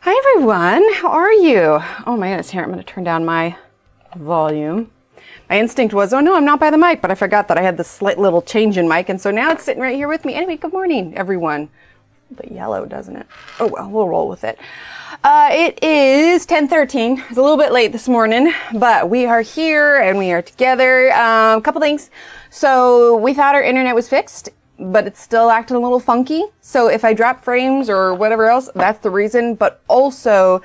Hi everyone, how are you? Oh my goodness, here, I'm gonna turn down my volume. My instinct was, oh no, I'm not by the mic, but I forgot that I had this slight little change in mic, and so now it's sitting right here with me. Anyway, good morning, everyone. A bit yellow, doesn't it? Oh well, we'll roll with it. It is 10:13. It's a little bit late this morning, but we are here and we are together. A couple things. So we thought our internet was fixed, but it's still acting a little funky. So if I drop frames or whatever else, that's the reason. But also,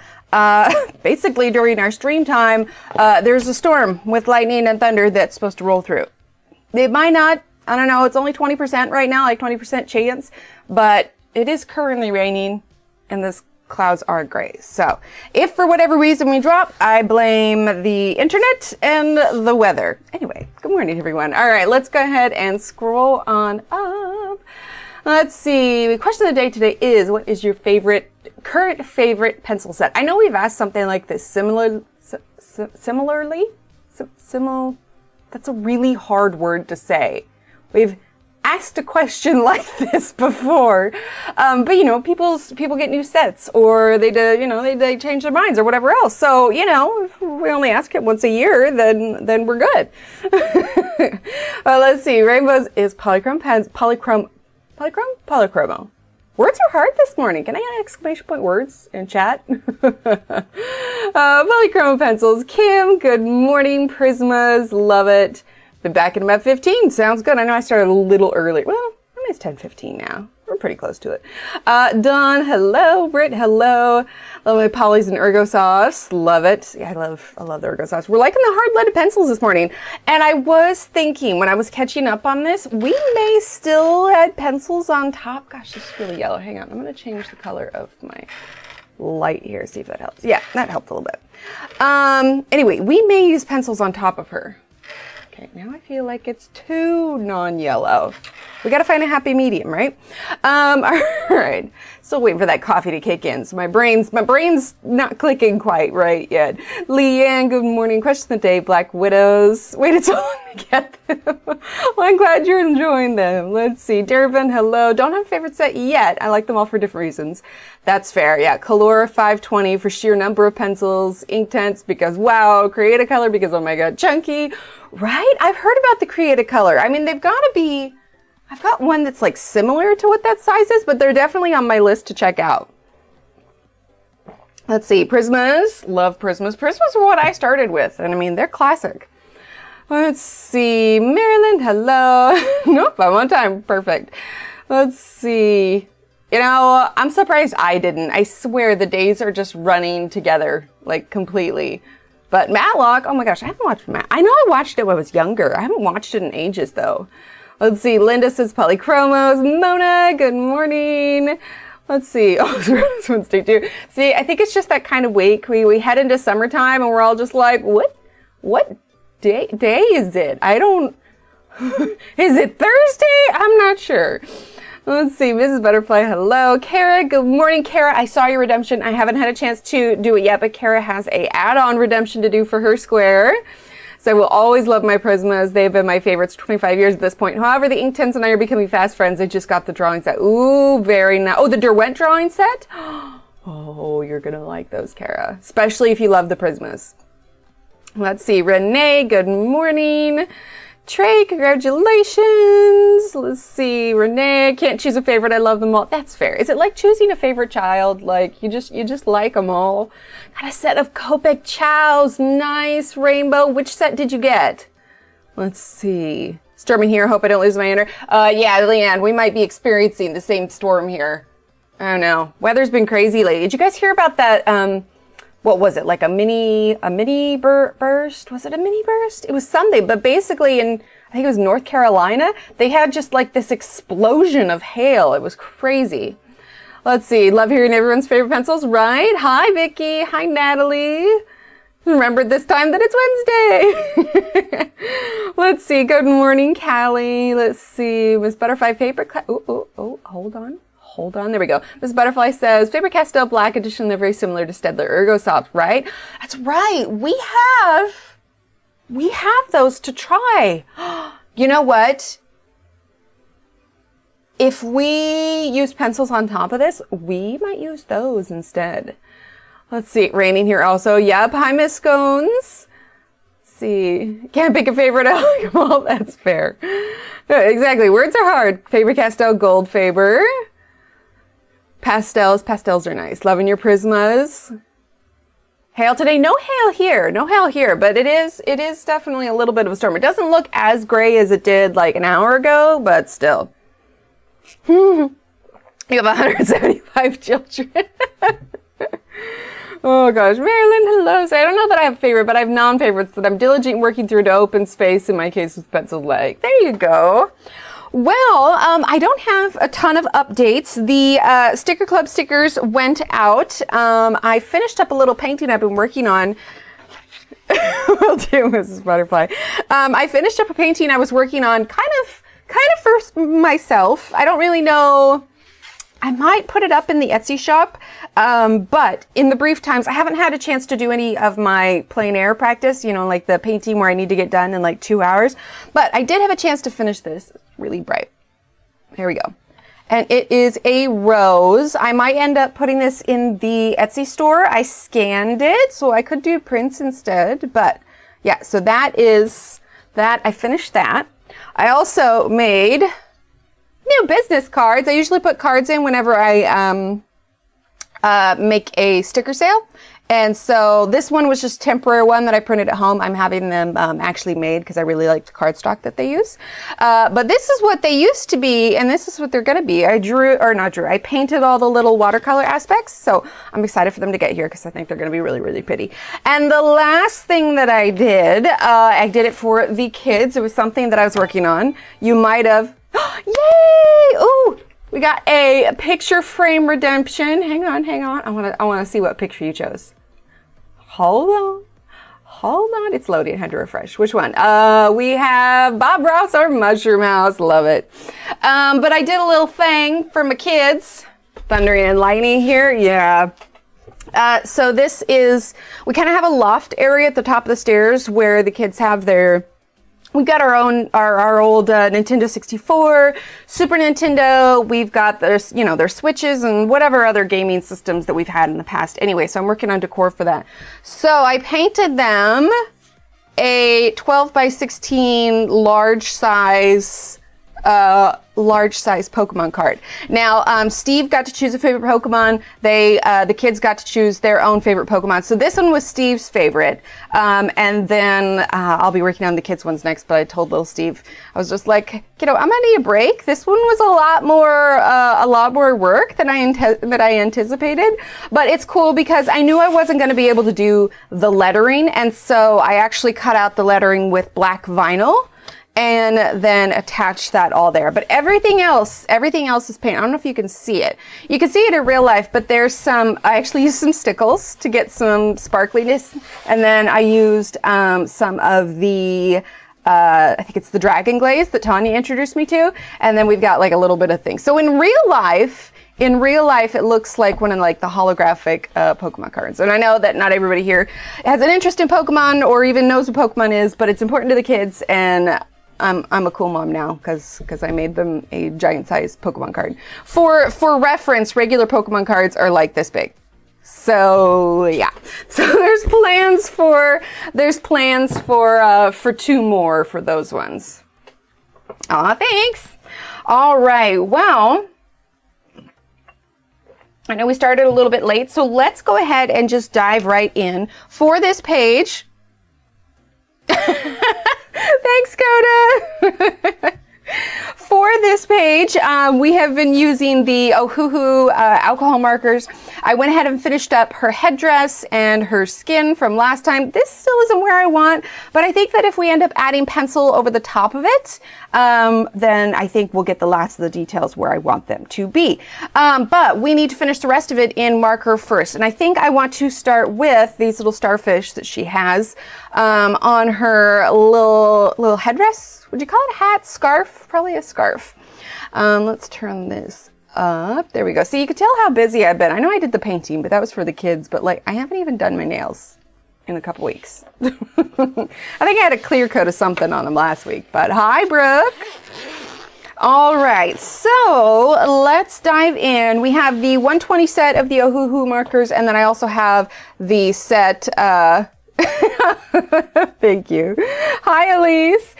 basically during our stream time, there's a storm with lightning and thunder that's supposed to roll through. It might not, I don't know, it's only 20% right now, like 20% chance, but it is currently raining and this clouds are gray. So if for whatever reason we drop, I blame the internet and the weather. Anyway, good morning everyone. All right, let's go ahead and scroll on up. Let's see, the question of the day today is, what is your current favorite pencil set? I know we've asked something like this similarly, that's a really hard word to say. We've asked a question like this before, but you know, people get new sets, or they do, you know, they change their minds or whatever else. So you know, if we only ask it once a year, then we're good. Let's see. Rainbows is polychromo. Words are hard this morning. Can I get exclamation point words in chat? Polychromo pencils. Kim, good morning. Prismas, love it. Been back in about 15. Sounds good. I know I started a little early. Well, I mean, it's 10:15 now. We're pretty close to it. Dawn, hello. Britt, hello. Love my polys and ergo sauce. Love it. Yeah, I love the ergo sauce. We're liking the hard leaded pencils this morning. And I was thinking when I was catching up on this, we may still add pencils on top. Gosh, this is really yellow. Hang on. I'm going to change the color of my light here. See if that helps. Yeah, that helped a little bit. Anyway, we may use pencils on top of her. Okay, now I feel like it's too non-yellow. We gotta find a happy medium, right? All right. Still waiting for that coffee to kick in. So my brain's not clicking quite right yet. Leanne, good morning. Question of the day, Black Widows. Waited so long to get them. Well, I'm glad you're enjoying them. Let's see. Dervin, hello. Don't have a favorite set yet. I like them all for different reasons. That's fair. Yeah. Color 520 for sheer number of pencils. Inktense because wow. Create a color because oh my god. Chunky. Right? I've heard about the Create a Color. I mean, they've got to be, I've got one that's like similar to what that size is, but they're definitely on my list to check out. Let's see. Prismas. Love Prismas. Prismas are what I started with. And I mean, they're classic. Let's see. Maryland, hello. Nope, I'm on time. Perfect. Let's see. You know, I'm surprised I didn't. I swear the days are just running together, like completely. But Matlock, oh my gosh, I haven't watched I know I watched it when I was younger. I haven't watched it in ages though. Let's see, Linda says polychromos. Mona, good morning. Let's see, oh, this one's day too. See, I think it's just that kind of week. We head into summertime and we're all just like, what day is it? I don't, is it Thursday? I'm not sure. Let's see, Mrs. Butterfly, hello. Kara, good morning. Kara, I saw your redemption. I haven't had a chance to do it yet, but Kara has a add-on redemption to do for her square. So I will always love my Prismas. They've been my favorites 25 years at this point. However, the Inktense and I are becoming fast friends. I just got the drawing set. Ooh, very nice. Oh, the Derwent drawing set? Oh, you're going to like those, Kara. Especially if you love the Prismas. Let's see, Renee, good morning. Trey, congratulations. Let's see, Renee, can't choose a favorite. I love them all. That's fair. Is it like choosing a favorite child? Like you just like them all. Got a set of Copic Chows. Nice. Rainbow. Which set did you get? Let's see. Storming here. Hope I don't lose my inner. Yeah, Leanne, we might be experiencing the same storm here. I don't know. Weather's been crazy lately. Did you guys hear about that? What was it? Like a mini burst? Was it a mini burst? It was Sunday, but basically I think it was North Carolina, they had just like this explosion of hail. It was crazy. Let's see. Love hearing everyone's favorite pencils, right? Hi, Vicky. Hi, Natalie. Remembered this time that it's Wednesday. Let's see. Good morning, Callie. Let's see. Miss Butterfly favorite class. Oh, hold on. There we go. Miss Butterfly says, favorite Castile Black edition, they're very similar to Stedler Ergo Soft, right? That's right. We have those to try. You know what? If we use pencils on top of this, we might use those instead. Let's see, raining here also. Yep, hi Miss Scones. See, can't pick a favorite alcohol. That's fair. Exactly. Words are hard. Faber Castell Gold Faber. Pastels. Pastels are nice. Loving your Prismas. Hail today. No hail here. No hail here. But it is definitely a little bit of a storm. It doesn't look as gray as it did like an hour ago, but still. You have 175 children. Oh gosh, Marilyn, hello. So I don't know that I have a favorite, but I have non-favorites that I'm diligent working through to open space, in my case with Pencil Leg. There you go. Well, I don't have a ton of updates. The Sticker Club stickers went out. I finished up a little painting I've been working on. Will do, Mrs. Butterfly. I finished up a painting I was working on kind of for myself. I don't really know. I might put it up in the Etsy shop, but in the brief times, I haven't had a chance to do any of my plein air practice, you know, like the painting where I need to get done in like 2 hours. But I did have a chance to finish this. It's really bright. Here we go. And it is a rose. I might end up putting this in the Etsy store. I scanned it, so I could do prints instead. But yeah, so that is that. I finished that. I also made new business cards. I usually put cards in whenever I make a sticker sale. And so this one was just a temporary one that I printed at home. I'm having them actually made because I really like the cardstock that they use. But this is what they used to be, and this is what they're going to be. I painted all the little watercolor aspects, so I'm excited for them to get here because I think they're going to be really, really pretty. And the last thing that I did it for the kids. It was something that I was working on. You might have... Yay! Ooh! We got a picture frame redemption. Hang on. I want to see what picture you chose. Hold on. It's loading. I had to refresh. Which one? We have Bob Ross or Mushroom House. Love it. But I did a little thing for my kids. Thundering and lightning here. Yeah. So this is, we kind of have a loft area at the top of the stairs where the kids have their... We've got our old Nintendo 64, Super Nintendo. We've got their Switches and whatever other gaming systems that we've had in the past. Anyway, so I'm working on decor for that. So I painted them a 12 by 16 large size Pokemon card. Now, Steve got to choose a favorite Pokemon. The kids got to choose their own favorite Pokemon. So this one was Steve's favorite. And then, I'll be working on the kids' ones next, but I told little Steve, I was just like, I'm gonna need a break. This one was a lot more work than I anticipated, but it's cool because I knew I wasn't gonna be able to do the lettering. And so I actually cut out the lettering with black vinyl and then attach that all there. But everything else is paint. I don't know if you can see it. You can see it in real life, but I actually used some stickles to get some sparkliness. And then I used some of the, I think it's the Dragon Glaze that Tanya introduced me to. And then we've got like a little bit of things. So in real life, it looks like one of like the holographic Pokemon cards. And I know that not everybody here has an interest in Pokemon or even knows what Pokemon is, but it's important to the kids, and I'm a cool mom now because I made them a giant size Pokemon card. For reference, regular Pokemon cards are like this big. So yeah. So there's plans for 2 more for those ones. Aw, thanks. All right. Well, I know we started a little bit late, so let's go ahead and just dive right in for this page. Thanks, Coda. For this page, we have been using the Ohuhu alcohol markers. I went ahead and finished up her headdress and her skin from last time. This still isn't where I want, but I think that if we end up adding pencil over the top of it, then I think we'll get the last of the details where I want them to be. But we need to finish the rest of it in marker first. And I think I want to start with these little starfish that she has on her little headdress. Would you call it a hat? Scarf? Probably a scarf. Let's turn this up. There we go. So you could tell how busy I've been. I know I did the painting, but that was for the kids. But like, I haven't even done my nails in a couple weeks. I think I had a clear coat of something on them last week. But hi, Brooke. All right, so let's dive in. We have the 120 set of the Ohuhu markers, and then I also have the set, thank you. Hi, Elise.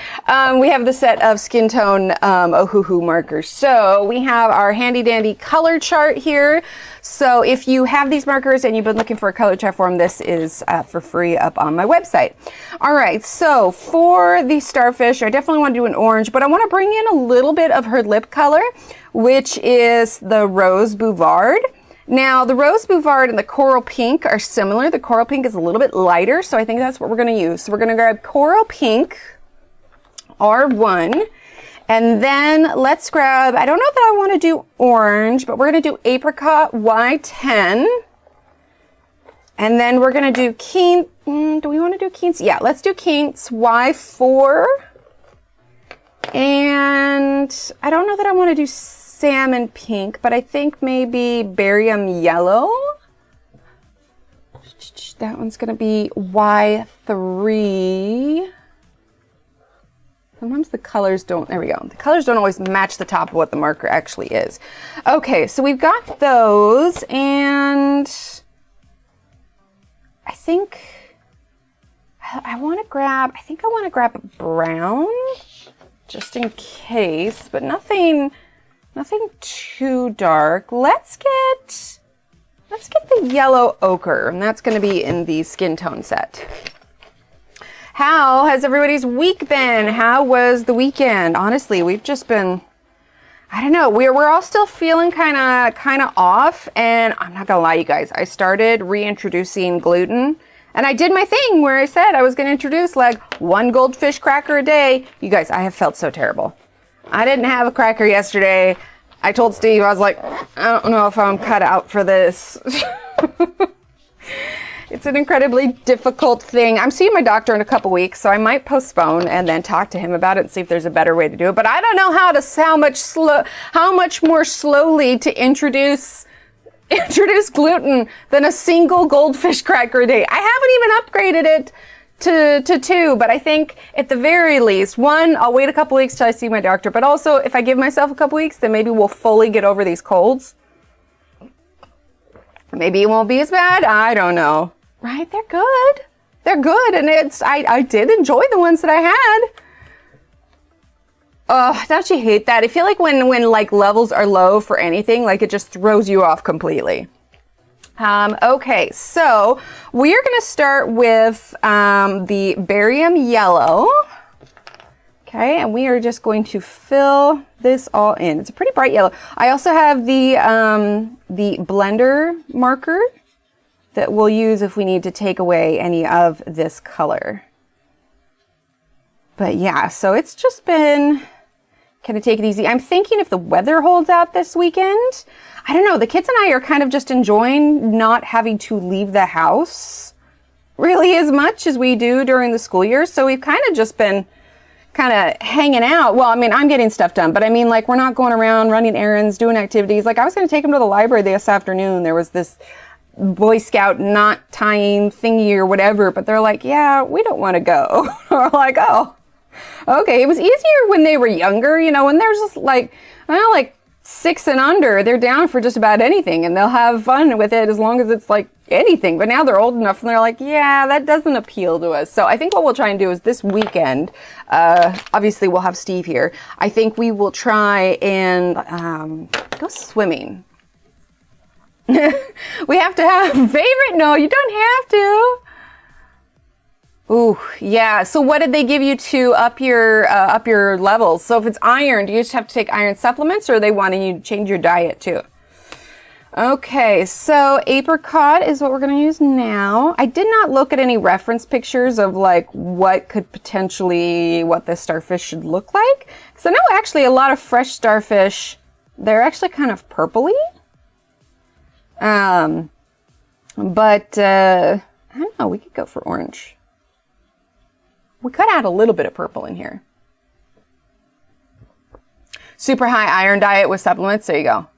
We have the set of skin tone Ohuhu markers. So we have our handy dandy color chart here. So if you have these markers and you've been looking for a color chart for them, this is for free up on my website. All right, so for the starfish, I definitely want to do an orange, but I want to bring in a little bit of her lip color, which is the Rose Bouvard. Now, the Rose Bouvard and the Coral Pink are similar. The Coral Pink is a little bit lighter, so I think that's what we're going to use. So we're going to grab Coral Pink, R1, and then let's grab, I don't know that I want to do orange, but we're going to do Apricot, Y10. And then we're going to do Quince, do we want to do Quince? Yeah, let's do Quince, Y4. And I don't know that I want to do Salmon Pink, but I think maybe Barium Yellow. That one's going to be Y3. Sometimes the colors don't, there we go. The colors don't always match the top of what the marker actually is. Okay, so we've got those, and I think I want to grab a brown, just in case, but nothing too dark. Let's get the yellow ochre, and that's going to be in the skin tone set. How has everybody's week been? How was the weekend? Honestly, we've just been, I don't know, we're all still feeling kind of off, and I'm not gonna lie, you guys, I started reintroducing gluten, and I did my thing where I said I was gonna introduce like 1 goldfish cracker a day. You guys, I have felt so terrible. I didn't have a cracker yesterday. I told Steve, I was like, I don't know if I'm cut out for this. It's an incredibly difficult thing. I'm seeing my doctor in a couple weeks, so I might postpone and then talk to him about it and see if there's a better way to do it. But I don't know how much more slowly to introduce gluten than a single goldfish cracker a day. I haven't even upgraded it to 2, but I think at the very least, 1, I'll wait a couple weeks till I see my doctor, but also if I give myself a couple weeks, then maybe we'll fully get over these colds. Maybe it won't be as bad. I don't know. Right? They're good. They're good. And I did enjoy the ones that I had. Oh, don't you hate that? I feel like when like levels are low for anything, like it just throws you off completely. Okay, so we are going to start with the Barium Yellow. Okay, and we are just going to fill this all in. It's a pretty bright yellow. I also have the blender marker that we'll use if we need to take away any of this color. But yeah, so it's just been kind of take it easy. I'm thinking if the weather holds out this weekend, I don't know, the kids and I are kind of just enjoying not having to leave the house really as much as we do during the school year. So we've kind of just been kind of hanging out. Well, I mean, I'm getting stuff done, but I mean, like, we're not going around running errands, doing activities. Like, I was going to take them to the library this afternoon. There was this Boy Scout knot tying thingy or whatever, but they're like, yeah, we don't want to go. We're like, oh, okay. It was easier when they were younger, you know, when they're just like, well, like 6 and under, they're down for just about anything and they'll have fun with it as long as it's like anything. But now they're old enough and they're like, yeah, that doesn't appeal to us. So I think what we'll try and do is this weekend, obviously we'll have Steve here. I think we will try and go swimming. We have to have a favorite? No, you don't have to. Ooh, yeah. So what did they give you to up your levels? So if it's iron, do you just have to take iron supplements, or are they wanting you to change your diet too? Okay, so apricot is what we're going to use now. I did not look at any reference pictures of like what the starfish should look like. Because I know actually a lot of fresh starfish, they're actually kind of purpley. But I don't know, we could go for orange. We could add a little bit of purple in here. Super high iron diet with supplements. There you go.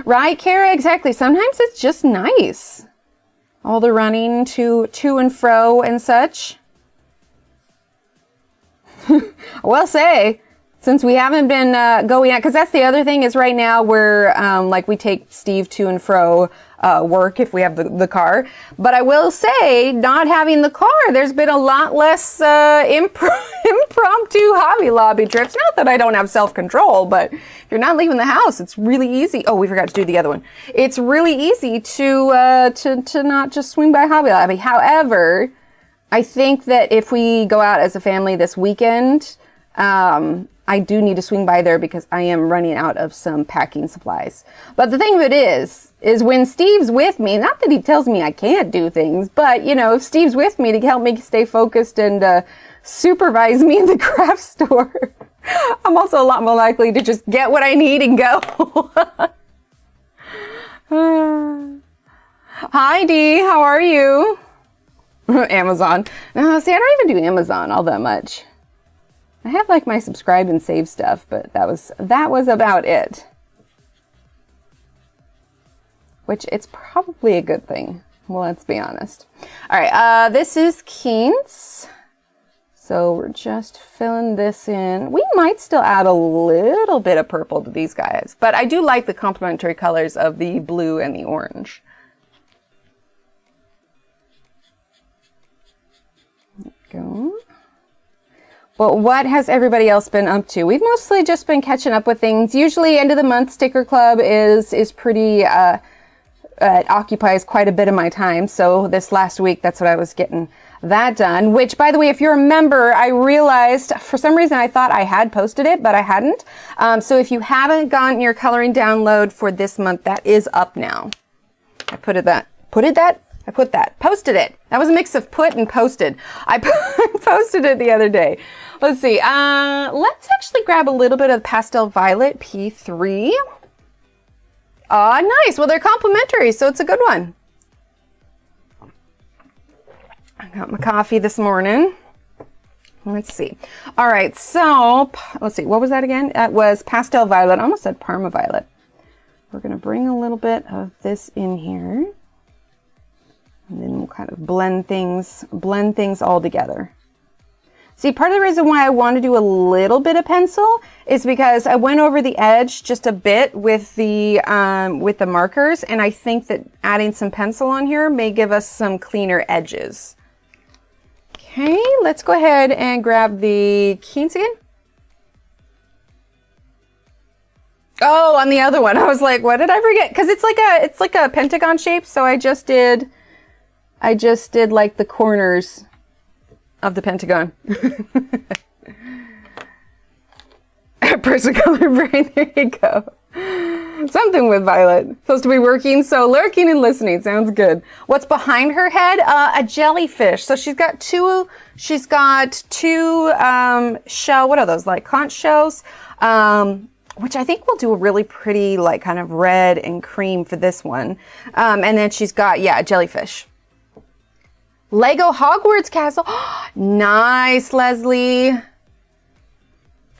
Right, Kara? Exactly. Sometimes it's just nice. All the running to and fro and such. I will say, Since we haven't been going out, because that's the other thing is right now we're like we take Steve to and fro work if we have the car. But I will say, not having the car, there's been a lot less impromptu Hobby Lobby trips. Not that I don't have self-control, but if you're not leaving the house, it's really easy. Oh, we forgot to do the other one. It's really easy to not just swing by Hobby Lobby. However, I think that if we go out as a family this weekend, I do need to swing by there because I am running out of some packing supplies. But the thing of it is when Steve's with me, not that he tells me I can't do things, but, you know, if Steve's with me to help me stay focused and supervise me in the craft store, I'm also a lot more likely to just get what I need and go. Hi, Dee. How are you? Amazon. No, see, I don't even do Amazon all that much. I have like my subscribe and save stuff, but that was about it. Which it's probably a good thing. Well, let's be honest. All right, this is Keen's. So we're just filling this in. We might still add a little bit of purple to these guys, but I do like the complementary colors of the blue and the orange. There we go. But what has everybody else been up to? We've mostly just been catching up with things. Usually end of the month sticker club is pretty, occupies quite a bit of my time. So this last week, that's what I was getting that done. Which, by the way, if you're a member, I realized for some reason I thought I had posted it, but I hadn't. So if you haven't gotten your coloring download for this month, that is up now. I posted it. That was a mix of put and posted. I posted it the other day. Let's see. Let's actually grab a little bit of Pastel Violet P3. Nice. Well, they're complementary, so it's a good one. I got my coffee this morning. Let's see. All right, so let's see. What was that again? That was Pastel Violet. I almost said Parma Violet. We're going to bring a little bit of this in here. And then we'll kind of blend things all together. See, part of the reason why I want to do a little bit of pencil is because I went over the edge just a bit with the markers, and I think that adding some pencil on here may give us some cleaner edges. Okay, let's go ahead and grab the Keen's again. Oh, on the other one, I was like, what did I forget? Because it's like a pentagon shape, so I just did like the corners of the pentagon. Person color brain, there you go. Something with Violet. Supposed to be working, so lurking and listening. Sounds good. What's behind her head? A jellyfish. So she's got two shell, what are those, like conch shells? Which I think will do a really pretty, like, kind of red and cream for this one. And then she's got, yeah, a jellyfish. Lego Hogwarts Castle. Nice, Leslie.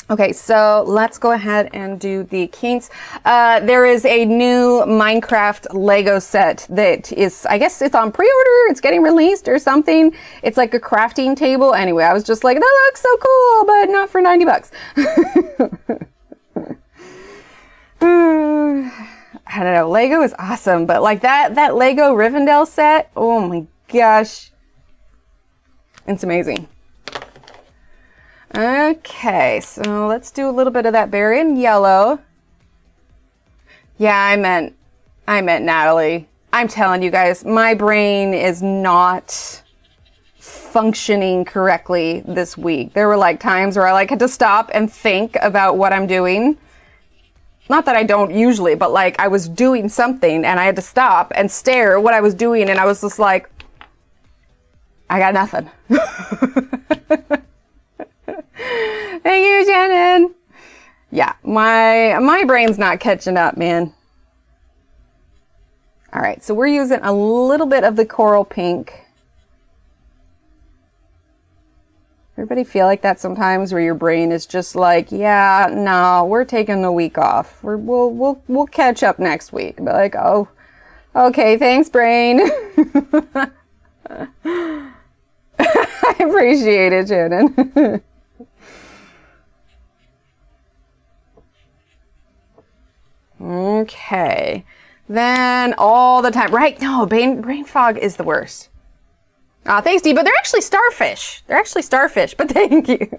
Okay, so let's go ahead and do the Keen's. There is a new Minecraft Lego set that is, I guess it's on pre-order, it's getting released or something. It's like a crafting table. Anyway, I was just like, that looks so cool, but not for 90 bucks. I don't know, Lego is awesome, but like that Lego Rivendell set, oh my gosh. It's amazing. Okay, so let's do a little bit of that berry and yellow. Yeah, I meant Natalie. I'm telling you guys, my brain is not functioning correctly this week. There were like times where I like had to stop and think about what I'm doing. Not that I don't usually, but like I was doing something and I had to stop and stare at what I was doing, and I was just like, I got nothing. Thank you, Shannon. Yeah, my brain's not catching up, man. All right, so we're using a little bit of the coral pink. Everybody feel like that sometimes, where your brain is just like, yeah, no, we're taking the week off. We'll catch up next week. But like, oh, okay, thanks, brain. I appreciate it, Shannon. Okay. Then all the time, right? No, brain fog is the worst. Thanks, Dee, but they're actually starfish. They're actually starfish, but thank you.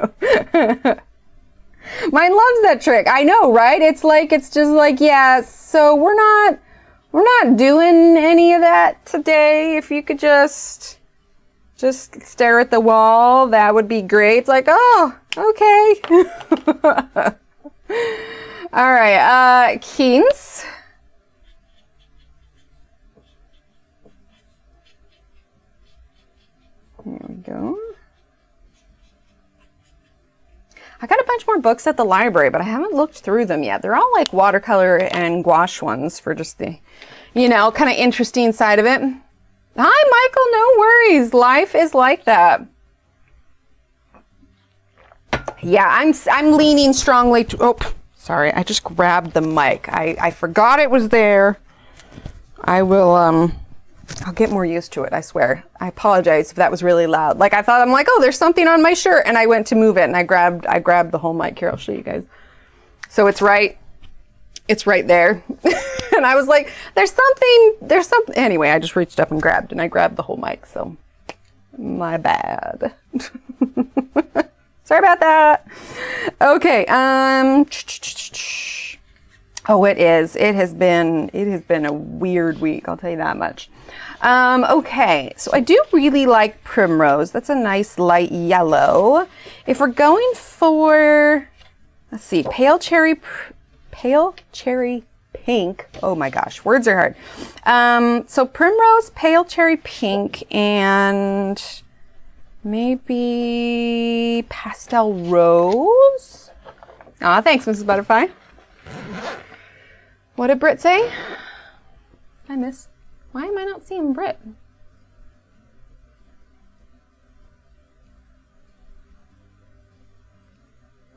Mine loves that trick. I know, right? It's just like, yeah, so we're not doing any of that today. If you could just stare at the wall, that would be great. It's like, oh, okay. All right, Keynes. Here we go. I got a bunch more books at the library, but I haven't looked through them yet. They're all like watercolor and gouache ones for just the, kind of interesting side of it. Hi, Michael, no worries. Life is like that. Yeah, I'm leaning strongly to, oh, sorry, I just grabbed the mic. I forgot it was there. I'll get more used to it, I swear. I apologize if that was really loud. Like I'm like, oh, there's something on my shirt, and I went to move it, and I grabbed the whole mic. Here, I'll show you guys. So it's right there. And I was like, there's something. Anyway, I just reached up and grabbed the whole mic, so my bad. Sorry about that. Okay, oh, it is. It has been a weird week, I'll tell you that much. Okay, so I do really like Primrose. That's a nice light yellow. If we're going for, let's see, pale cherry pink. Oh my gosh, words are hard. So Primrose, pale cherry pink, and maybe pastel rose. Aw, thanks, Mrs. Butterfly. What did Britt say? I miss. Why am I not seeing Britt?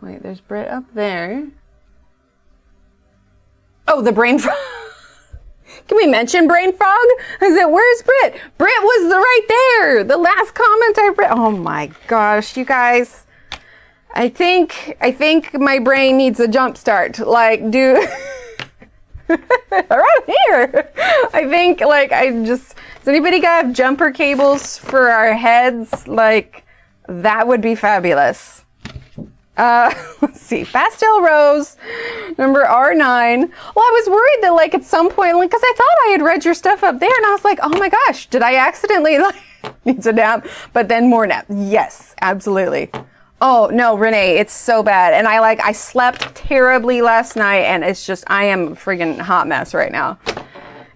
Wait, there's Britt up there. Oh, the brain frog. Can we mention brain frog? I said, where's Britt? Britt was right there. The last comment I read. Oh my gosh, you guys. I think my brain needs a jump start. Like, around here. I think, does anybody got jumper cables for our heads? Like, that would be fabulous. Let's see, pastel rose, number R9. Well, I was worried that, at some point, because I thought I had read your stuff up there, and I was like, oh my gosh, did I accidentally, needs a nap? But then more nap. Yes, absolutely. Oh, no, Renee, it's so bad. And I slept terribly last night, and it's just, I am a friggin' hot mess right now.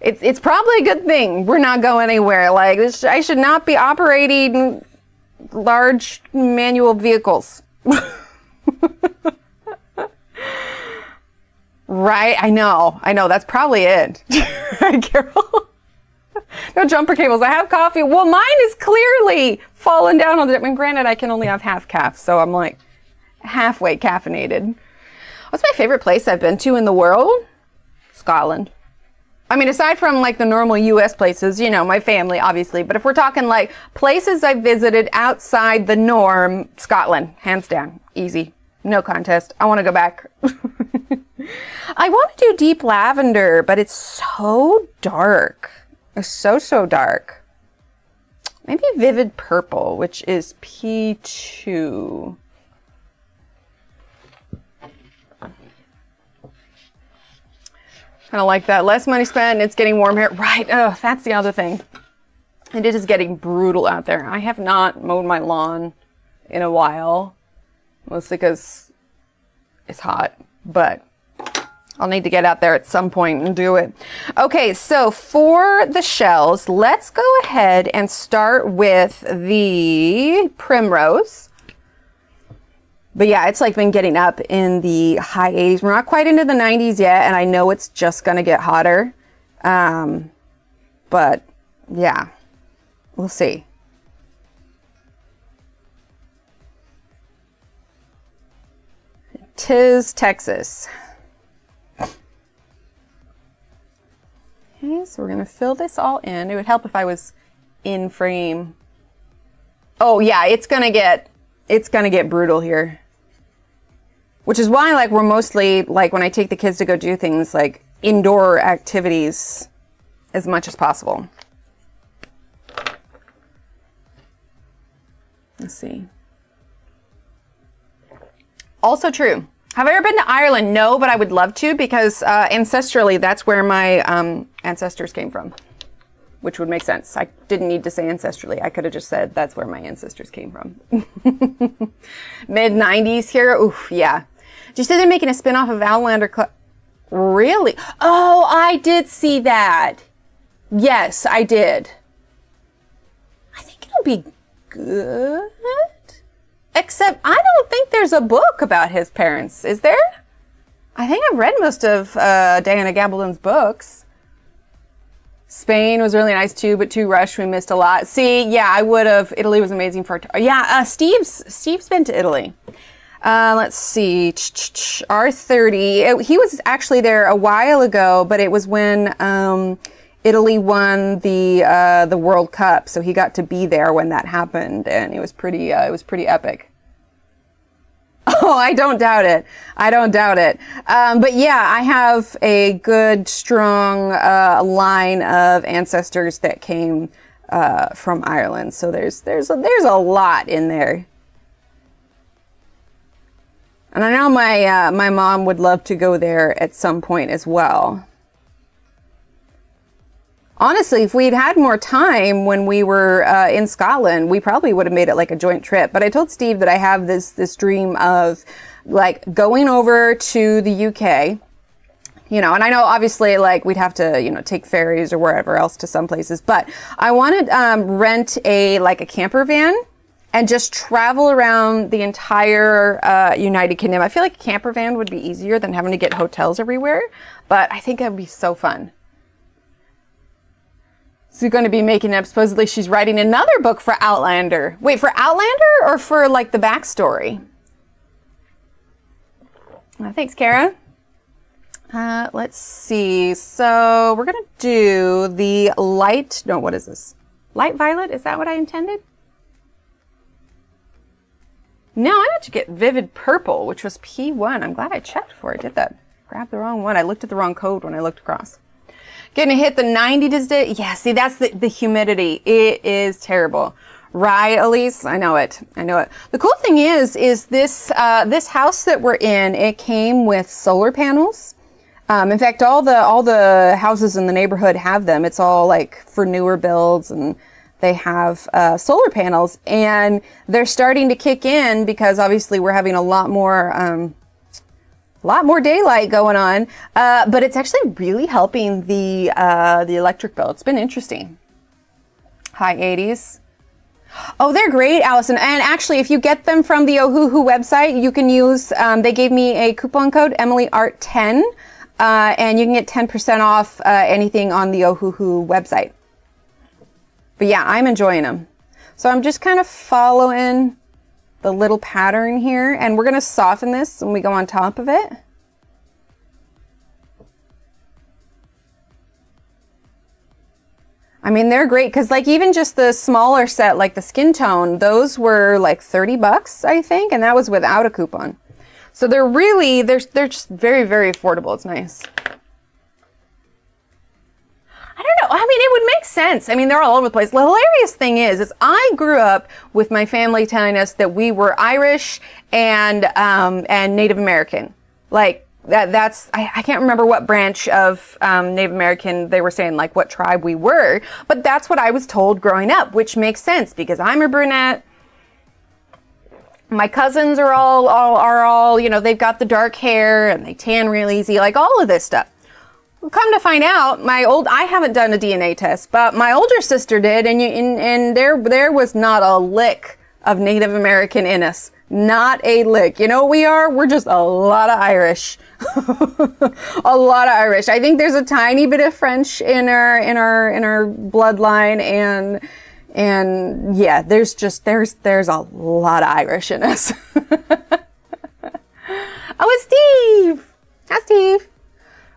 It's probably a good thing we're not going anywhere. I should not be operating large manual vehicles. Right, I know, that's probably it. Right, Carol? No jumper cables. I have coffee. Well, mine is clearly fallen down on the, granted, I can only have half calf, so I'm like halfway caffeinated. What's my favorite place I've been to in the world? Scotland. I mean, aside from the normal US places, my family, obviously, but if we're talking places I've visited outside the norm, Scotland, hands down, easy, no contest. I want to go back. I want to do deep lavender, but it's so dark. It's so dark. Maybe vivid purple, which is P2. Kind of like that. Less money spent, it's getting warm here. Right, oh, that's the other thing. And it is getting brutal out there. I have not mowed my lawn in a while. Mostly because it's hot, but I'll need to get out there at some point and do it. Okay, so for the shells, let's go ahead and start with the Primrose. But yeah, it's been getting up in the high 80s. We're not quite into the 90s yet, and I know it's just gonna get hotter. But yeah, we'll see. Tis Texas. Okay, so we're gonna fill this all in. It would help if I was in frame. Oh yeah, it's gonna get brutal here. Which is why we're mostly when I take the kids to go do things indoor activities as much as possible. Let's see. Also true. Have I ever been to Ireland? No, but I would love to, because ancestrally, that's where my ancestors came from, which would make sense. I didn't need to say ancestrally. I could have just said that's where my ancestors came from. Mid-90s here. Oof, yeah. Did you say they're making a spin-off of Outlander Club? Really? Oh, I did see that. Yes, I did. I think it'll be good. Except I don't think there's a book about his parents, is there? I think I've read most of Diana Gabaldon's books. Spain was really nice too, but too rushed. We missed a lot. See, yeah, I would have. Italy was amazing for. Yeah, Steve's been to Italy. Let's see, R30. He was actually there a while ago, but it was when Italy won the World Cup, so he got to be there when that happened, and it was pretty epic. Oh, I don't doubt it. I don't doubt it. But yeah, I have a good, strong line of ancestors that came from Ireland. So there's a lot in there. And I know my mom would love to go there at some point as well. Honestly, if we'd had more time when we were in Scotland, we probably would have made it like a joint trip. But I told Steve that I have this dream of like going over to the UK, you know, and I know obviously like we'd have to, you know, take ferries or wherever else to some places, but I want to rent a camper van and just travel around the entire United Kingdom. I feel like a camper van would be easier than having to get hotels everywhere, but I think that'd be so fun. So going to be making up, supposedly she's writing another book for Outlander. Wait, for Outlander or for like the backstory? Thanks, Kara. Let's see. So we're going to do the light, no, what is this? Light violet? Is that what I intended? No, I meant to get vivid purple, which was P1. I'm glad I checked for it. Did that. Grabbed the wrong one. I looked at the wrong code when I looked across. Gonna hit the 90 today. Yeah, see, that's the humidity. It is terrible. Right, Elise? I know it. I know it. The cool thing is this house that we're in, it came with solar panels. In fact, all the houses in the neighborhood have them. It's all like for newer builds, and they have solar panels, and they're starting to kick in because obviously we're having a lot more daylight going on, but it's actually really helping the electric bill. It's been interesting. High 80s. Oh, they're great, Allison. And actually, if you get them from the Ohuhu website, you can use, they gave me a coupon code, EmilyArt10, and you can get 10% off anything on the Ohuhu website. But yeah, I'm enjoying them. So I'm just kind of following the little pattern here, and we're going to soften this when we go on top of it. I mean, they're great because like even just the smaller set, like the skin tone, those were like $30, I think, and that was without a coupon. So they're really, they're just very, very affordable. It's nice. I don't know. I mean, it would make sense. I mean, they're all over the place. The hilarious thing is I grew up with my family telling us that we were Irish and Native American. Like that's I can't remember what branch of Native American they were saying, like what tribe we were, but that's what I was told growing up, which makes sense because I'm a brunette. My cousins are all, you know, they've got the dark hair and they tan real easy, like all of this stuff. Come to find out, I haven't done a DNA test, but my older sister did, and there was not a lick of Native American in us. Not a lick. You know what we are? We're just a lot of Irish. A lot of Irish. I think there's a tiny bit of French in our bloodline, and yeah, there's a lot of Irish in us. Oh, it's Steve. Hi, Steve.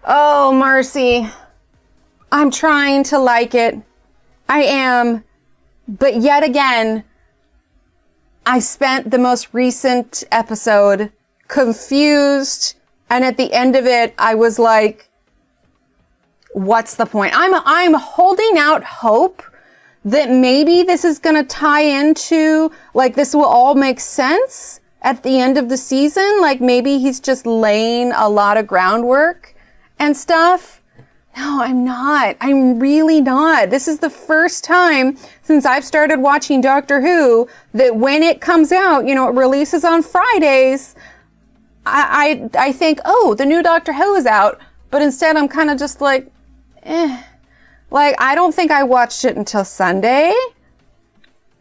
Oh, Marcy. I'm trying to like it. I am. But yet again, I spent the most recent episode confused. And at the end of it, I was like, what's the point? I'm holding out hope that maybe this is going to tie into, like, this will all make sense at the end of the season. Like, maybe he's just laying a lot of groundwork and stuff. No, I'm not. I'm really not. This is the first time since I've started watching Doctor Who that when it comes out, you know, it releases on Fridays, I think, oh, the new Doctor Who is out. But instead, I'm kind of just like, eh. Like, I don't think I watched it until Sunday.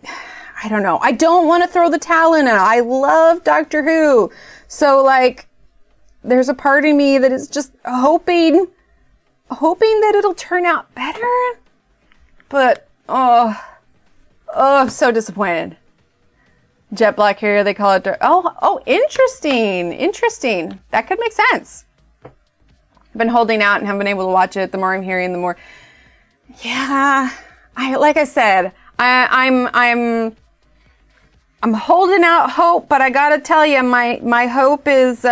I don't know. I don't want to throw the towel in it. I love Doctor Who. So, like, there's a part of me that is just hoping that it'll turn out better. But, I'm so disappointed. Jet black hair, they call it. Oh, interesting. That could make sense. I've been holding out and haven't been able to watch it. The more I'm hearing, the more. Yeah, like I said, I'm holding out hope, but I gotta tell you, my hope is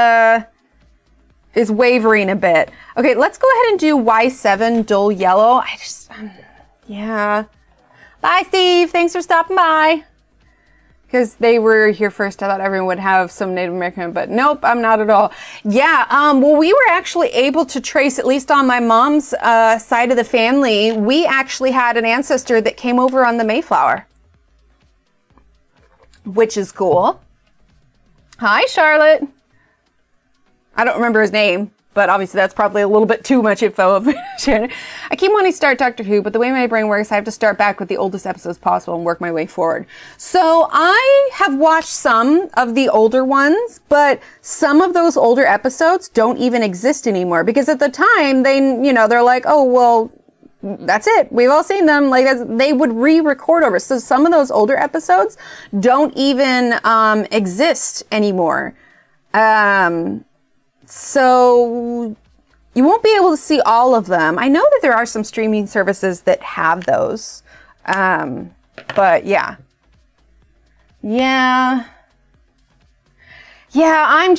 wavering a bit. Okay, let's go ahead and do Y7 dull yellow. Yeah. Bye, Steve. Thanks for stopping by. Because they were here first. I thought everyone would have some Native American, but nope, I'm not at all. Yeah, well, we were actually able to trace, at least on my mom's side of the family, we actually had an ancestor that came over on the Mayflower. Which is cool. Hi, Charlotte. I don't remember his name, but obviously that's probably a little bit too much info of Shannon. I keep wanting to start Doctor Who, but the way my brain works, I have to start back with the oldest episodes possible and work my way forward. So I have watched some of the older ones, but some of those older episodes don't even exist anymore because at the time they're like, oh, well, that's it. We've all seen them. Like, they would re-record over. So some of those older episodes don't even exist anymore. So you won't be able to see all of them. I know that there are some streaming services that have those. But yeah. Yeah, I'm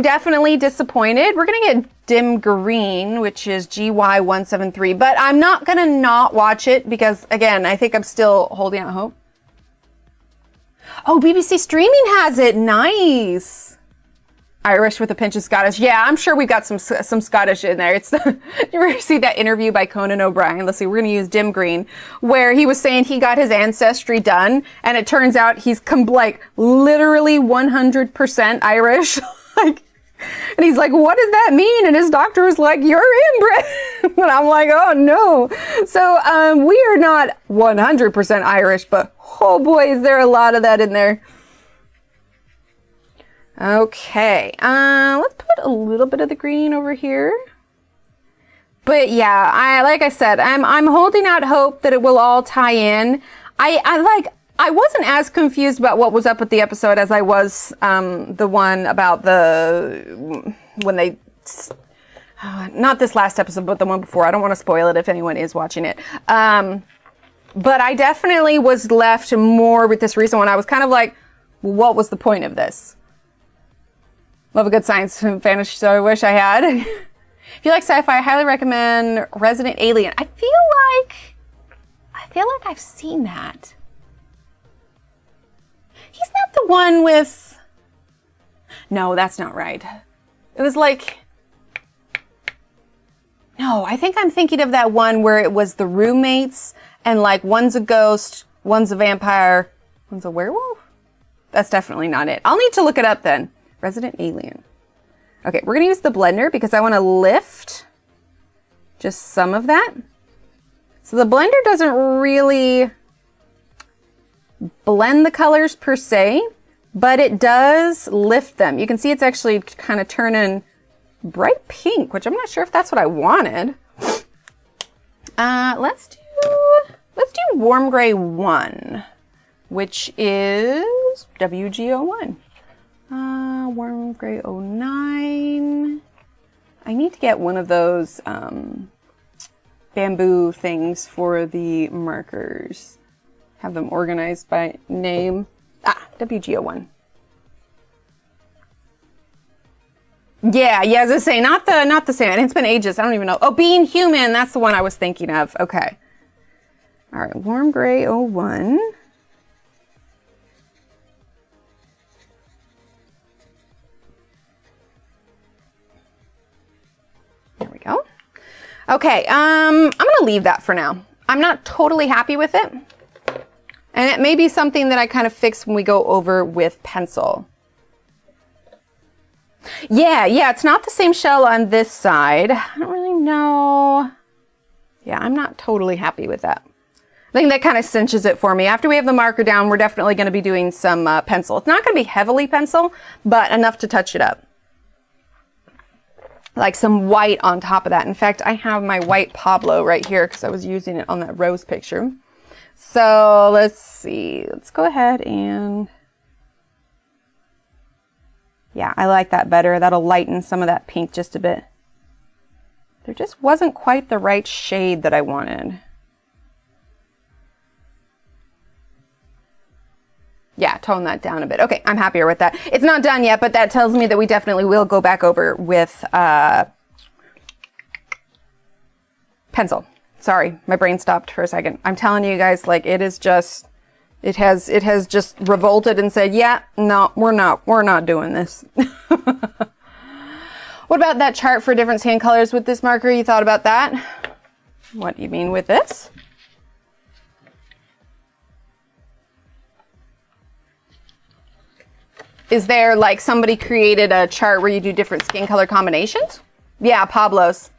definitely disappointed. We're going to get Dim Green, which is GY173, but I'm not going to not watch it because, again, I think I'm still holding out hope. Oh, BBC Streaming has it. Nice. Irish with a pinch of Scottish. Yeah, I'm sure we've got some Scottish in there. It's you ever see that interview by Conan O'Brien? Let's see, we're going to use Dim Green, where he was saying he got his ancestry done, and it turns out he's like literally 100% Irish. Like, and he's like, what does that mean? And his doctor was like, you're inbred. And I'm like, oh no. So we are not 100% Irish, but oh boy, is there a lot of that in there. Okay, let's put a little bit of the green over here. But yeah, like I said, I'm holding out hope that it will all tie in. I wasn't as confused about what was up with the episode as I was the one about when they not this last episode, but the one before. I don't want to spoil it if anyone is watching it. But I definitely was left more with this recent one. I was kind of like, what was the point of this? Love a good science and fantasy story. I wish I had. If you like sci-fi, I highly recommend Resident Alien. I feel like I've seen that. He's not the one with... No, that's not right. It was like... No, I think I'm thinking of that one where it was the roommates and like one's a ghost, one's a vampire, one's a werewolf? That's definitely not it. I'll need to look it up then. Resident Alien. Okay, we're going to use the blender because I want to lift just some of that. So the blender doesn't really blend the colors per se, but it does lift them. You can see it's actually kind of turning bright pink, which I'm not sure if that's what I wanted. Let's do warm gray 1, which is WG01. Warm gray 09. I need to get one of those bamboo things for the markers. Have them organized by name. WG01. Yeah, yeah, as I say, not the same. And it's been ages. I don't even know. Oh, Being Human. That's the one I was thinking of. Okay. All right, Warm Gray 01. There we go. Okay, I'm gonna leave that for now. I'm not totally happy with it. And it may be something that I kind of fix when we go over with pencil. Yeah, it's not the same shell on this side. I don't really know. Yeah, I'm not totally happy with that. I think that kind of cinches it for me. After we have the marker down, we're definitely going to be doing some pencil. It's not going to be heavily pencil, but enough to touch it up. Like some white on top of that. In fact, I have my white Pablo right here because I was using it on that rose picture. So let's see. Let's go ahead and... Yeah, I like that better. That'll lighten some of that pink just a bit. There just wasn't quite the right shade that I wanted. Yeah, tone that down a bit. Okay, I'm happier with that. It's not done yet, but that tells me that we definitely will go back over with pencil. Sorry, my brain stopped for a second. I'm telling you guys, like, it is just... It has just revolted and said, yeah, no, we're not doing this. What about that chart for different sand colors with this marker? You thought about that? What do you mean with this? Is there like somebody created a chart where you do different skin color combinations? Yeah, Pablo's.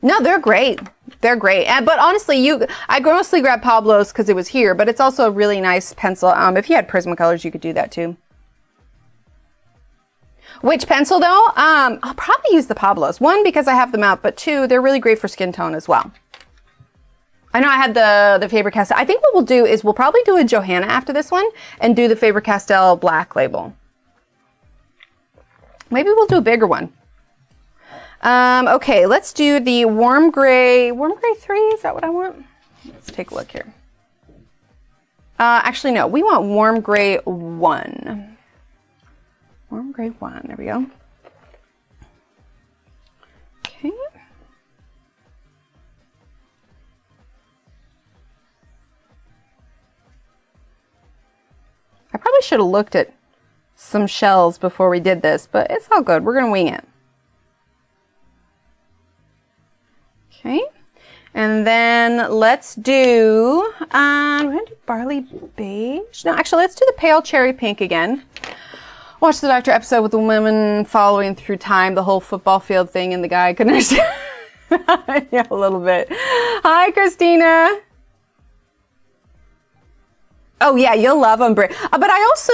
No, they're great. They're great. But honestly, I mostly grabbed Pablo's because it was here, but it's also a really nice pencil. If you had Prismacolors, you could do that too. Which pencil though? I'll probably use the Pablo's. One, because I have them out, but two, they're really great for skin tone as well. I know I had the Faber-Castell. I think what we'll do is we'll probably do a Johanna after this one and do the Faber-Castell black label. Maybe we'll do a bigger one. Okay, let's do the Warm Gray 3, is that what I want? Let's take a look here. Actually, no, we want Warm Gray 1. Warm Gray 1, there we go. Okay. I probably should have looked at some shells before we did this, but it's all good. We're going to wing it. Okay, and then let's do, we're going to do Barley Beige. No, actually, let's do the Pale Cherry Pink again. Watch the Doctor episode with the women following through time, the whole football field thing, and the guy couldn't understand. Yeah, a little bit. Hi, Christina. Oh yeah, you'll love them, Brit. But I also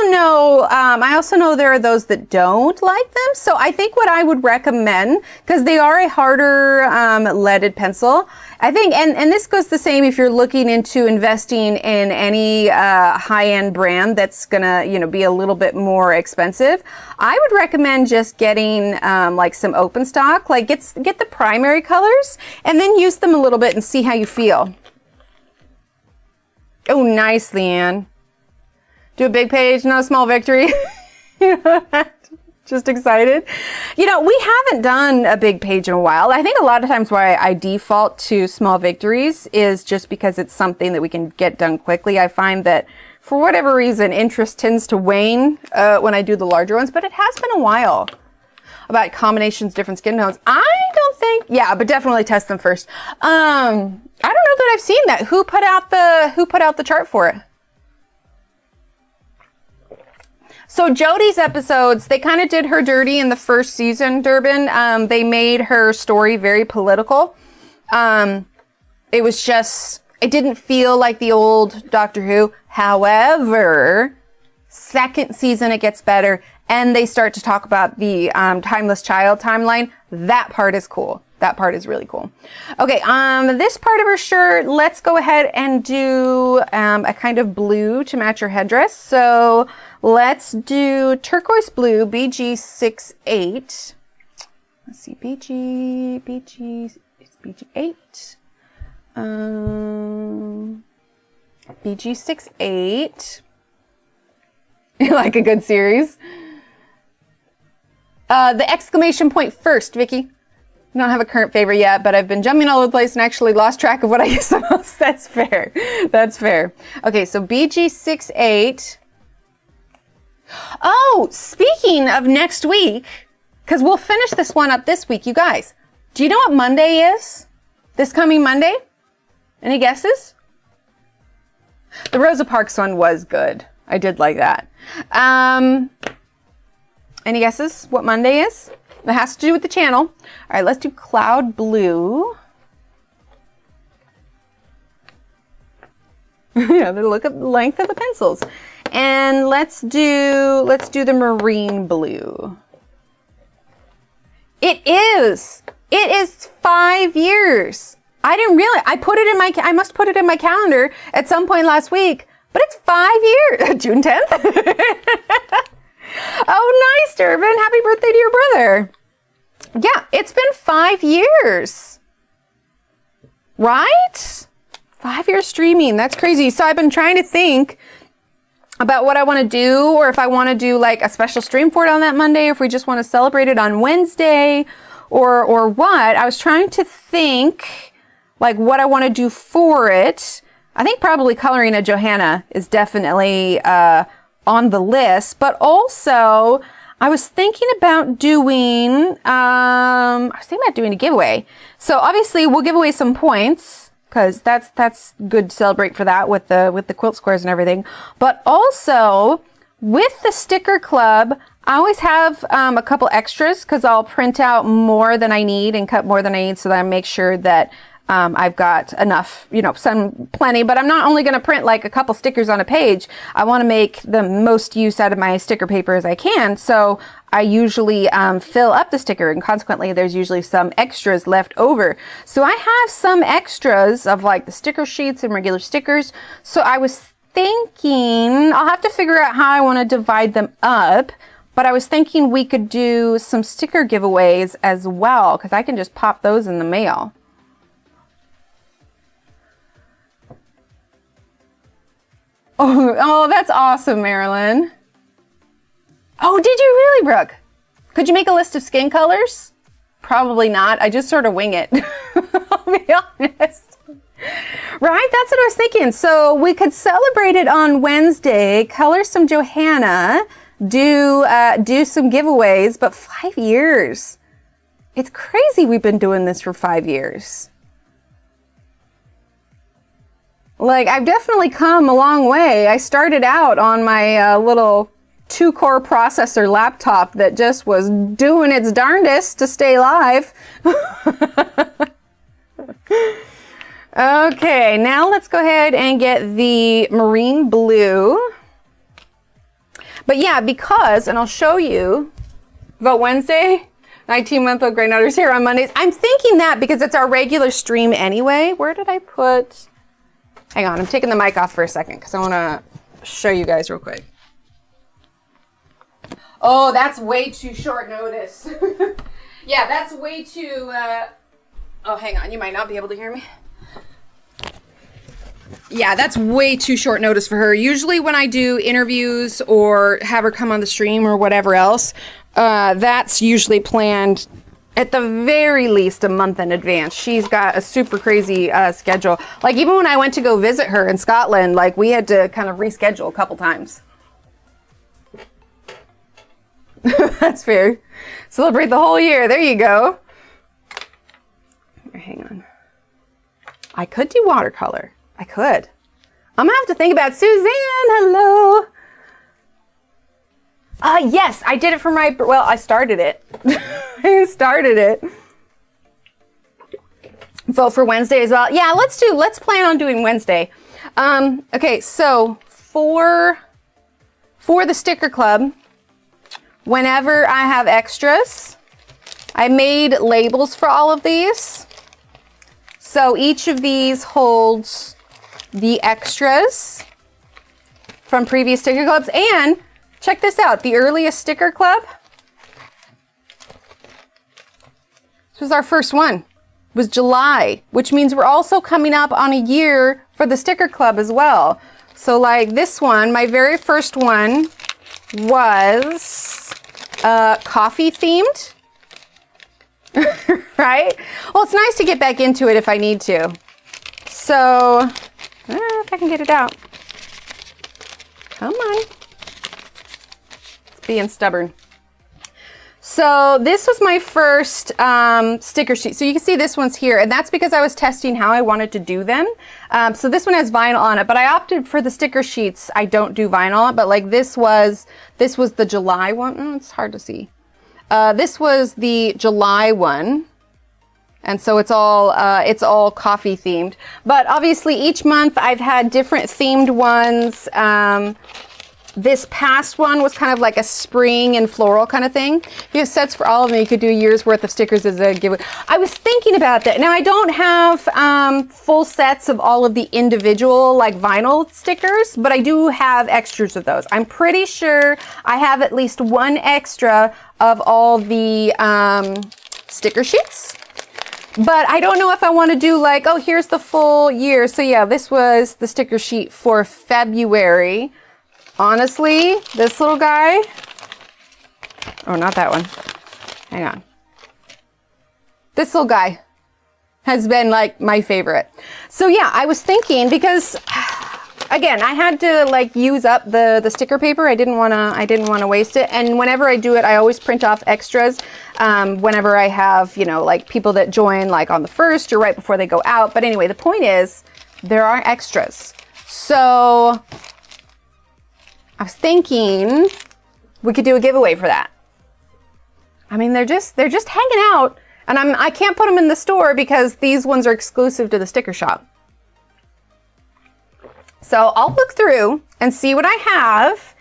know there are those that don't like them. So I think what I would recommend, because they are a harder leaded pencil, I think, and this goes the same if you're looking into investing in any high-end brand that's gonna, be a little bit more expensive. I would recommend just getting like some open stock, like get the primary colors, and then use them a little bit and see how you feel. Oh, nice, Leanne. Do a big page, no small victory. Just excited. We haven't done a big page in a while. I think a lot of times why I default to small victories is just because it's something that we can get done quickly. I find that for whatever reason, interest tends to wane when I do the larger ones, but it has been a while. About combinations, different skin tones. I don't think, yeah, but definitely test them first. I don't know that I've seen that. Who put out the chart for it? So Jodie's episodes, they kind of did her dirty in the first season, Durbin. They made her story very political. It was just, it didn't feel like the old Doctor Who. However, second season it gets better. And they start to talk about the Timeless Child timeline. That part is cool. That part is really cool. Okay, this part of her shirt, let's go ahead and do a kind of blue to match her headdress. So let's do turquoise blue, BG68. Let's see, it's BG8. BG68. You like a good series? The exclamation point first, Vicky. I don't have a current favorite yet, but I've been jumping all over the place and actually lost track of what I use the most. That's fair. That's fair. Okay, so BG68. Oh, speaking of next week, because we'll finish this one up this week, you guys. Do you know what Monday is? This coming Monday? Any guesses? The Rosa Parks one was good. I did like that. Any guesses what Monday is? It has to do with the channel. All right, let's do Cloud Blue. Yeah, look at the length of the pencils. And let's do the Marine Blue. It is 5 years. I didn't realize. I must put it in my calendar at some point last week, but it's 5 years. June 10th. Oh, nice, Durbin. Happy birthday to your brother. Yeah, it's been 5 years. Right? 5 years streaming. That's crazy. So I've been trying to think about what I want to do, or if I want to do like a special stream for it on that Monday, or if we just want to celebrate it on Wednesday, or what. I was trying to think like what I want to do for it. I think probably coloring a Johanna is definitely on the list, but also I was thinking about doing a giveaway. So obviously we'll give away some points, because that's good to celebrate for that with the quilt squares and everything. But also with the sticker club, I always have a couple extras, because I'll print out more than I need and cut more than I need, so that I make sure that I've got enough, plenty, but I'm not only going to print like a couple stickers on a page. I want to make the most use out of my sticker paper as I can. So I usually fill up the sticker, and consequently there's usually some extras left over. So I have some extras of like the sticker sheets and regular stickers. So I was thinking, I'll have to figure out how I want to divide them up, but I was thinking we could do some sticker giveaways as well, because I can just pop those in the mail. Oh, that's awesome, Marilyn. Oh, did you really, Brooke? Could you make a list of skin colors? Probably not. I just sort of wing it. I'll be honest. Right? That's what I was thinking. So we could celebrate it on Wednesday, color some Johanna, do some giveaways, but 5 years. It's crazy we've been doing this for 5 years. Like, I've definitely come a long way. I started out on my little 2-core processor laptop that just was doing its darndest to stay live. Okay, now let's go ahead and get the Marine Blue. But yeah, because, and I'll show you, Vote Wednesday, 19-month-old granddaughters here on Mondays. I'm thinking that because it's our regular stream anyway. Where did I put... Hang on, I'm taking the mic off for a second because I want to show you guys real quick. Oh, that's way too short notice. Yeah, that's way too... Oh, hang on, you might not be able to hear me. Yeah, that's way too short notice for her. Usually when I do interviews or have her come on the stream or whatever else, that's usually planned at the very least a month in advance. She's got a super crazy schedule. Like even when I went to go visit her in Scotland, like we had to kind of reschedule a couple times. That's fair. Celebrate the whole year. There you go. Here, hang on. I could do watercolor. I could. I'm gonna have to think about Suzanne. Hello. Yes, I did it for my, well, I started it. I started it. Vote for Wednesday as well. Yeah, let's plan on doing Wednesday. Okay, so for the sticker club, whenever I have extras, I made labels for all of these. So each of these holds the extras from previous sticker clubs. And check this out, the earliest sticker club. This was our first one. It was July, which means we're also coming up on a year for the sticker club as well. So like this one, my very first one was coffee themed, right? Well, it's nice to get back into it if I need to. So, if I can get it out. Come on. It's being stubborn. So this was my first sticker sheet. So you can see this one's here, and that's because I was testing how I wanted to do them. So this one has vinyl on it, but I opted for the sticker sheets. I don't do vinyl, but like this was the July one. Oh, it's hard to see. This was the July one. And so it's all coffee themed. But obviously each month I've had different themed ones. This past one was kind of like a spring and floral kind of thing. If you have sets for all of them, you could do a year's worth of stickers as a giveaway. I was thinking about that. Now I don't have full sets of all of the individual like vinyl stickers, but I do have extras of those. I'm pretty sure I have at least one extra of all the sticker sheets. But I don't know if I want to do like, oh, here's the full year. So yeah, this was the sticker sheet for February. Honestly, this little guy, oh, not that one. Hang on. This little guy has been like my favorite. So yeah, I was thinking because again, I had to like use up the sticker paper. I didn't want to waste it. And whenever I do it, I always print off extras. Whenever I have, you know, like people that join like on the 1st or right before they go out. But anyway, the point is there are extras. So I was thinking we could do a giveaway for that. I mean, they're just hanging out, and I can't put them in the store because these ones are exclusive to the sticker shop. So I'll look through and see what I have,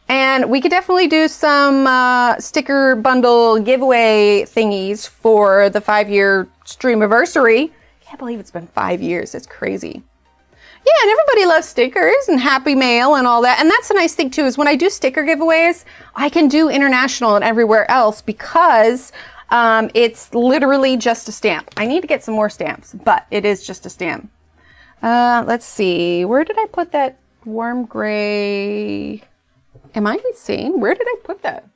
and we could definitely do some sticker bundle giveaway thingies for the 5-year Streamiversary. Can't believe it's been 5 years. It's crazy. Yeah, and everybody loves stickers and Happy Mail and all that. And that's a nice thing too, is when I do sticker giveaways, I can do international and everywhere else because it's literally just a stamp. I need to get some more stamps, but it is just a stamp. Let's see. Where did I put that warm gray? Am I insane? Where did I put that?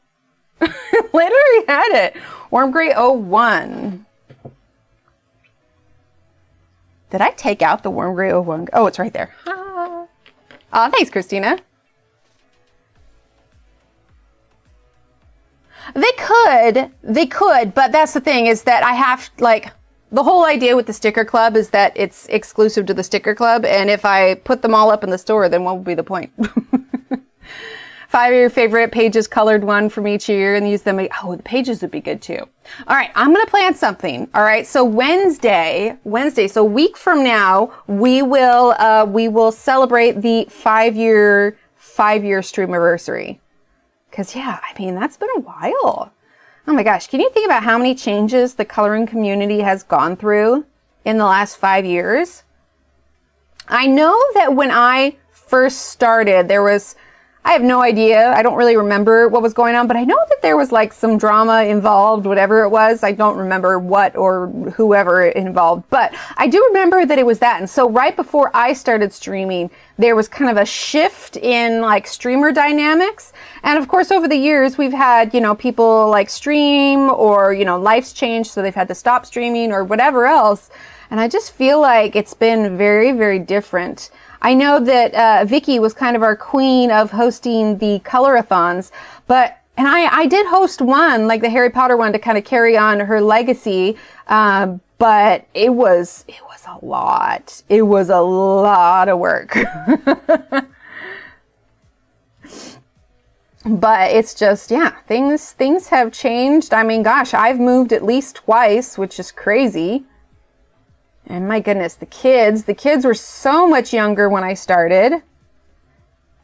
Literally had it. Warm gray 01. Did I take out the warm gray 01? Oh, it's right there. Ah. Oh, thanks, Christina. They could, but that's the thing is that I have, like, the whole idea with the sticker club is that it's exclusive to the sticker club, and if I put them all up in the store, then what would be the point? 5 of your favorite pages colored one from each year and use them. Oh, the pages would be good too. All right, I'm going to plan something. All right, so Wednesday, so a week from now, we will celebrate the 5-year Streamiversary. Cause yeah, I mean, that's been a while. Oh my gosh, can you think about how many changes the coloring community has gone through in the last 5 years? I know that when I first started, I have no idea. I don't really remember what was going on, but I know that there was like some drama involved, whatever it was. I don't remember what or whoever involved, but I do remember that it was that. And so right before I started streaming, there was kind of a shift in like streamer dynamics. And of course, over the years, we've had, you know, people like stream or, you know, life's changed, so they've had to stop streaming or whatever else. And I just feel like it's been very, very different. I know that Vicky was kind of our queen of hosting the colorathons, and I did host one, like the Harry Potter one, to kind of carry on her legacy, but it was a lot. It was a lot of work. But it's just, yeah, things have changed. I mean, gosh, I've moved at least twice, which is crazy. And my goodness, the kids were so much younger when I started.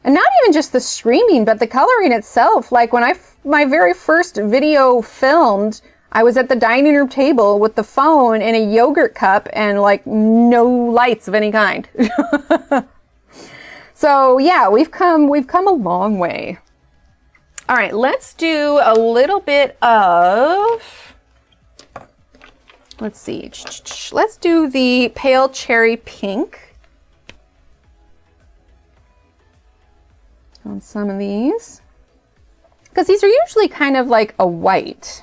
And not even just the streaming, but the coloring itself. Like when my very first video filmed, I was at the dining room table with the phone in a yogurt cup and like no lights of any kind. So yeah, we've come a long way. All right, let's do a little bit of, let's see, let's do the pale cherry pink on some of these. because these are usually kind of like a white.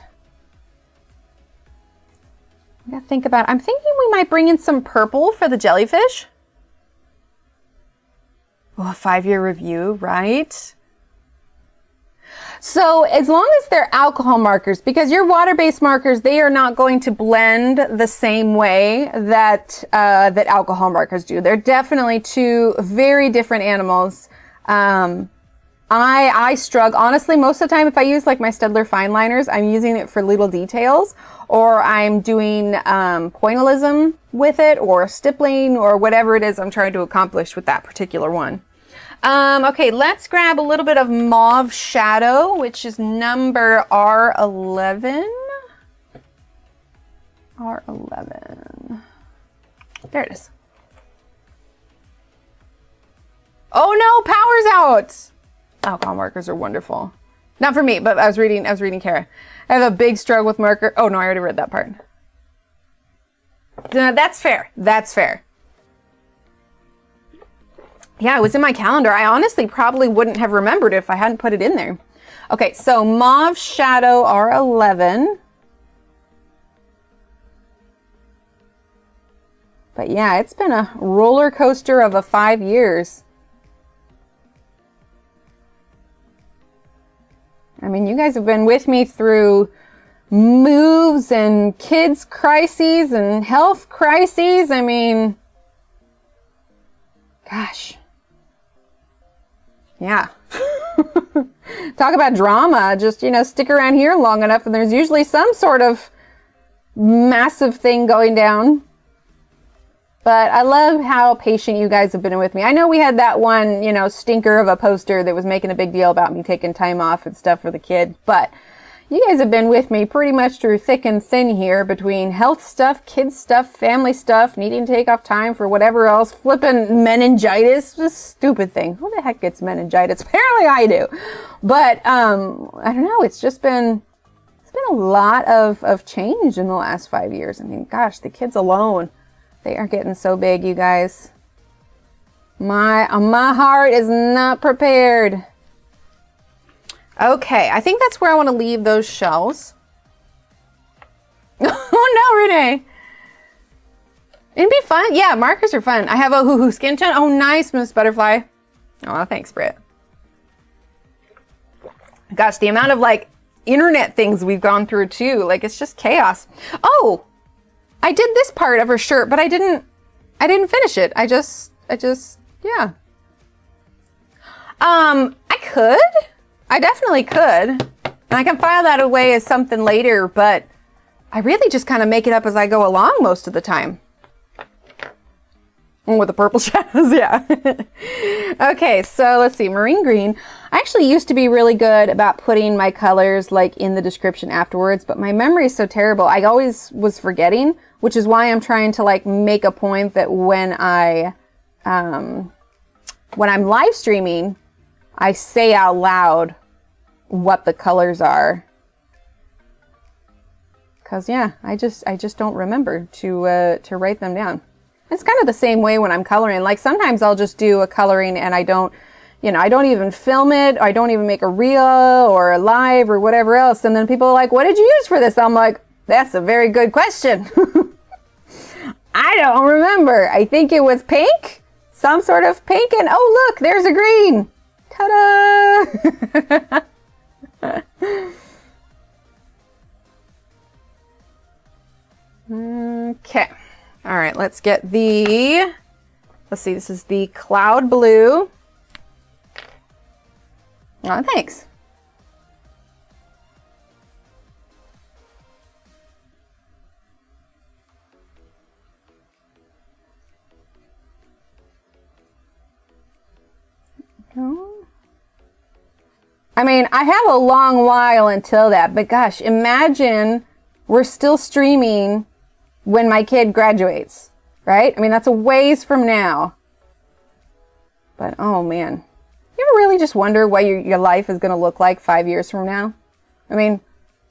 I gotta think about it. I'm thinking we might bring in some purple for the jellyfish. Oh, a 5-year review, right? So as long as they're alcohol markers, because your water-based markers, they are not going to blend the same way that that alcohol markers do. They're definitely two very different animals. I struggle, honestly, most of the time if I use like my Staedtler fine liners, I'm using it for little details, or I'm doing pointillism with it, or stippling, or whatever it is I'm trying to accomplish with that particular one. Okay, let's grab a little bit of Mauve Shadow, which is number R11. R11. There it is. Oh no, power's out! Alcohol markers are wonderful. Not for me, but I was reading Kara. I have a big struggle with marker. Oh no, I already read that part. That's fair. That's fair. Yeah, it was in my calendar. I honestly probably wouldn't have remembered it if I hadn't put it in there. Okay, so Mauve Shadow R11. But yeah, it's been a roller coaster of a 5 years. I mean, you guys have been with me through moves and kids crises and health crises. I mean, gosh. Yeah. Talk about drama. Just, you know, stick around here long enough and there's usually some sort of massive thing going down. But I love how patient you guys have been with me. I know we had that one, you know, stinker of a poster that was making a big deal about me taking time off and stuff for the kid. But you guys have been with me pretty much through thick and thin here, between health stuff, kids stuff, family stuff, needing to take off time for whatever else, flipping meningitis, this stupid thing. Who the heck gets meningitis? Apparently I do. But I don't know, it's been a lot of change in the last 5 years. I mean, gosh, the kids alone, they are getting so big, you guys. My heart is not prepared. Okay, I think that's where I want to leave those shells. Oh no, Renee. It'd be fun. Yeah, markers are fun. I have a Ohuhu skin tone. Oh, nice, Miss Butterfly. Oh, thanks, Britt. Gosh, the amount of like internet things we've gone through too. Like, it's just chaos. Oh, I did this part of her shirt, but I didn't finish it. I just, yeah. I could. I definitely could. And I can file that away as something later, but I really just kind of make it up as I go along most of the time. With the purple shadows, yeah. Okay, so let's see, Marine Green. I actually used to be really good about putting my colors like in the description afterwards, but my memory is so terrible. I always was forgetting, which is why I'm trying to like make a point that when I'm live streaming, I say out loud what the colors are. Cause yeah, I just don't remember to write them down. It's kind of the same way when I'm coloring. Like sometimes I'll just do a coloring and I don't even film it. Or I don't even make a reel or a live or whatever else. And then people are like, what did you use for this? I'm like, that's a very good question. I don't remember. I think it was pink, some sort of pink. And oh, look, there's a green. Ta-da! Okay. All right, let's get let's see, this is the Cloud Blue. Oh, thanks. I mean, I have a long while until that, but gosh, imagine we're still streaming when my kid graduates, right? I mean, that's a ways from now. But, oh man. You ever really just wonder what your life is going to look like 5 years from now? I mean,